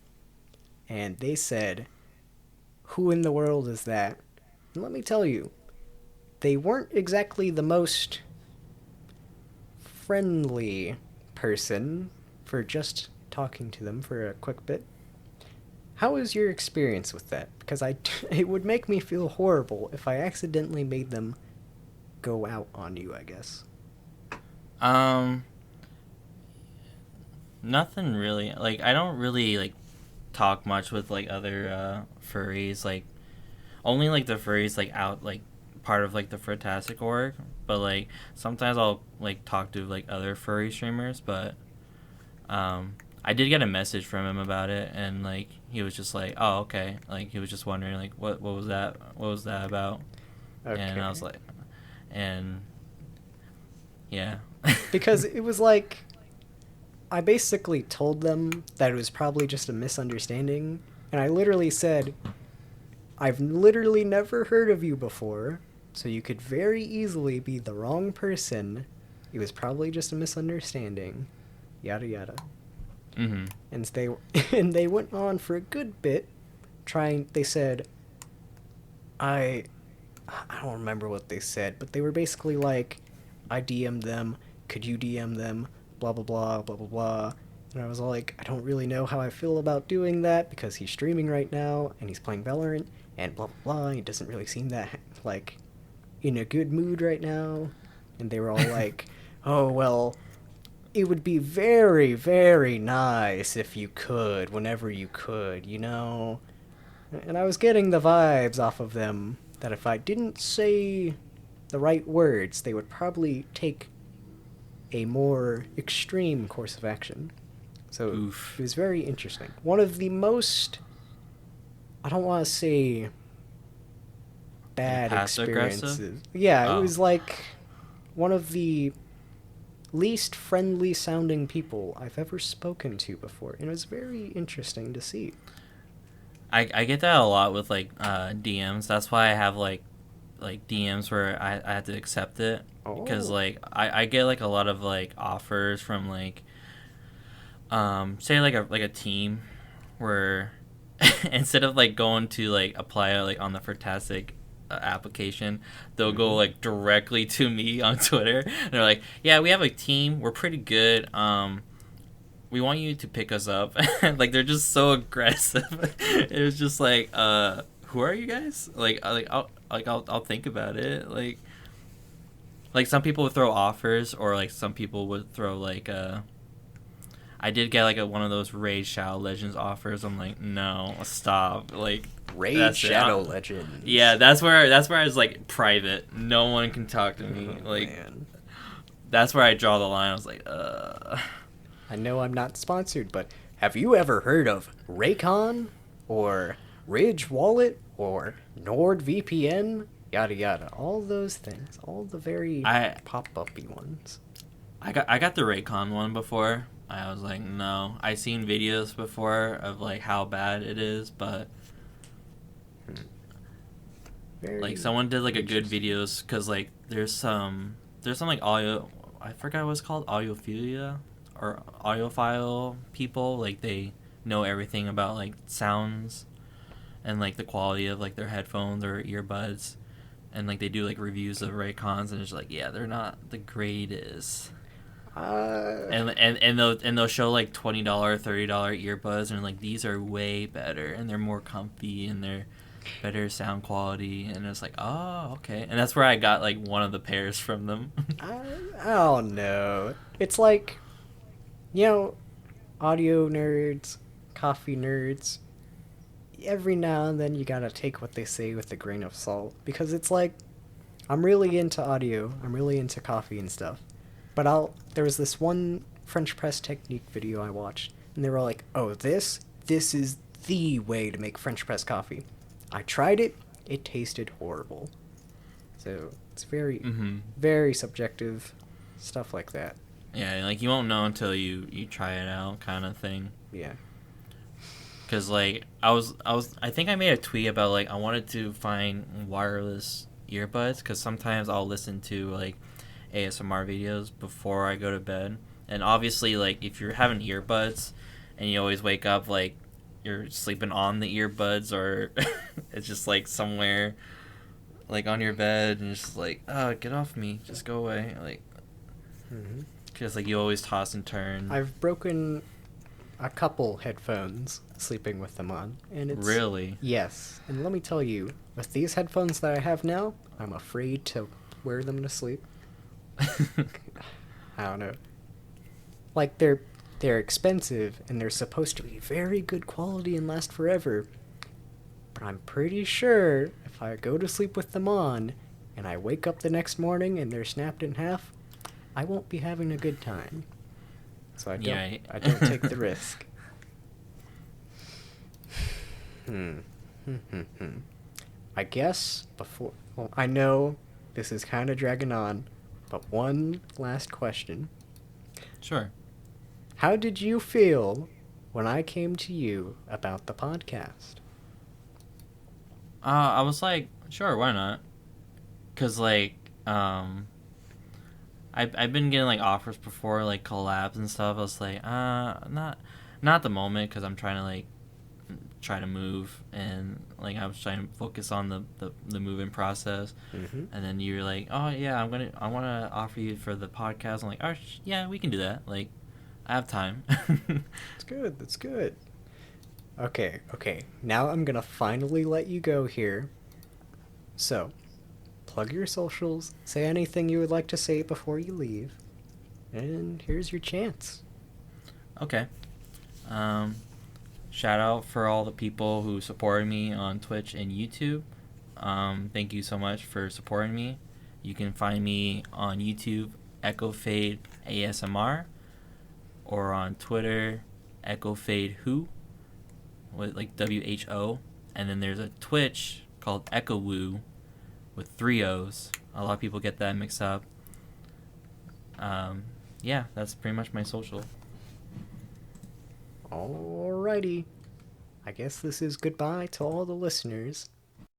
[SPEAKER 1] And they said, "Who in the world is that?" And let me tell you, they weren't exactly the most friendly person for just talking to them for a quick bit. How was your experience with that? Because it would make me feel horrible if I accidentally made them go out on you, I guess.
[SPEAKER 2] Um, Nothing really. Like, I don't really, like, talk much with, like, other, furries. Like, only, like, the furries, like, out, like, part of, like, the Fantastic org. But, like, sometimes I'll, like, talk to, like, other furry streamers. But, I did get a message from him about it. And, like, he was just like, oh, okay. Like, he was just wondering, like, what was that? What was that about? And I was
[SPEAKER 1] Okay.
[SPEAKER 2] like, and, yeah.
[SPEAKER 1] Because it was like, I basically told them that it was probably just a misunderstanding, and I literally said, I've literally never heard of you before, so you could very easily be the wrong person. It was probably just a misunderstanding. Yada yada.
[SPEAKER 2] Mm-hmm.
[SPEAKER 1] And they and they went on for a good bit trying. They said, I don't remember what they said, but they were basically like, I DM'd them, could you DM them, blah blah blah blah blah blah. And I was like, I don't really know how I feel about doing that because he's streaming right now and he's playing Valorant and blah blah blah. He doesn't really seem that like in a good mood right now. And they were all like, oh well, it would be very very nice if you could, whenever you could, you know. And I was getting the vibes off of them that if I didn't say the right words, they would probably take a more extreme course of action. So it
[SPEAKER 2] Oof.
[SPEAKER 1] was very interesting. One of the most, I don't want to say
[SPEAKER 2] Like,
[SPEAKER 1] bad
[SPEAKER 2] passive aggressive?
[SPEAKER 1] experiences. Yeah, it
[SPEAKER 2] Oh.
[SPEAKER 1] was like one of the least friendly sounding people I've ever spoken to before. And it was very interesting to see.
[SPEAKER 2] I get that a lot with, like, DMs. That's why I have, like DMs where I have to accept it. Because,
[SPEAKER 1] Oh.
[SPEAKER 2] like, I get, like, a lot of, like, offers from, like, say, like a team where instead of, like, going to, like, apply, like, on the Fantastic application, they'll go,
[SPEAKER 1] Mm-hmm.
[SPEAKER 2] like, directly to me on Twitter. And they're like, yeah, we have a team. We're pretty good. We want you to pick us up. Like, they're just so aggressive. It was just like, who are you guys? I'll think about it. Like some people would throw offers, or like some people would throw like I did get like one of those Raid Shadow Legends offers. I'm like, no, stop. Like,
[SPEAKER 1] Raid
[SPEAKER 2] that's it.
[SPEAKER 1] Shadow Legends.
[SPEAKER 2] Yeah, that's where I was like private. No one can talk to me.
[SPEAKER 1] Oh,
[SPEAKER 2] Like,
[SPEAKER 1] man.
[SPEAKER 2] that's where I draw the line. I was like,
[SPEAKER 1] I know I'm not sponsored, but have you ever heard of Raycon or Ridge Wallet or NordVPN? Yada yada. All those things. All the very
[SPEAKER 2] I
[SPEAKER 1] pop-uppy ones.
[SPEAKER 2] I got the Raycon one before. I was like, no. I seen videos before of like how bad it is, but
[SPEAKER 1] Very
[SPEAKER 2] like someone did like a good
[SPEAKER 1] interesting.
[SPEAKER 2] videos because like there's some like audio, I forgot what it's called, audiophilia or audiophile people, like they know everything about like sounds and like the quality of like their headphones or earbuds, and like they do like reviews of Raycons, and it's like, yeah, they're not the greatest. And they'll show like $20, $30 earbuds, and like these are way better, and they're more comfy, and they're better sound quality, and it's like, oh, okay. And that's where I got like one of the pairs from them.
[SPEAKER 1] I don't know. It's like, you know, audio nerds, coffee nerds. Every now and then you gotta take what they say with a grain of salt, because it's like, I'm really into audio, I'm really into coffee and stuff. But there was this one French press technique video I watched, and they were like, "Oh, this is the way to make French press coffee." I tried it; it tasted horrible. So it's very,
[SPEAKER 2] Mm-hmm.
[SPEAKER 1] very subjective stuff like that.
[SPEAKER 2] Yeah, like you won't know until you try it out, kind of thing.
[SPEAKER 1] Yeah.
[SPEAKER 2] Cause like I think I made a tweet about like I wanted to find wireless earbuds, cause sometimes I'll listen to like ASMR videos before I go to bed, and obviously like if you're having earbuds and you always wake up like you're sleeping on the earbuds, or it's just like somewhere like on your bed, and it's just like, oh, get off me, just go away, like,
[SPEAKER 1] hmm
[SPEAKER 2] cause like you always toss and turn.
[SPEAKER 1] I've broken a couple headphones sleeping with them on, and it's
[SPEAKER 2] Really?
[SPEAKER 1] yes. And let me tell you, with these headphones that I have now, I'm afraid to wear them to sleep. I don't know. Like they're expensive and they're supposed to be very good quality and last forever. But I'm pretty sure if I go to sleep with them on and I wake up the next morning and they're snapped in half, I won't be having a good time. So
[SPEAKER 2] Yeah.
[SPEAKER 1] I don't take the risk. Hmm. I guess before, well, I know this is kind of dragging on, but one last question.
[SPEAKER 2] Sure.
[SPEAKER 1] How did you feel when I came to you about the podcast?
[SPEAKER 2] I was like, sure, why not? Cause like, I've been getting like offers before, like collabs and stuff. I was like, not at the moment, cause I'm trying to like try to move, and like I was trying to focus on the moving process.
[SPEAKER 1] Mm-hmm.
[SPEAKER 2] And then you're like, oh yeah, I want to offer you for the podcast. I'm like, oh yeah, we can do that. Like, I have time.
[SPEAKER 1] That's good. That's good. Okay. Now I'm gonna finally let you go here. So, plug your socials, say anything you would like to say before you leave, and here's your chance.
[SPEAKER 2] Okay. Shout out for all the people who supported me on Twitch and YouTube. Thank you so much for supporting me. You can find me on YouTube, Echo Fade ASMR, or on Twitter, Echo Fade Who, with like WHO. And then there's a Twitch called echowooo with 3 O's. A lot of people get that mixed up. Yeah, that's pretty much my social.
[SPEAKER 1] Alrighty. I guess this is goodbye to all the listeners.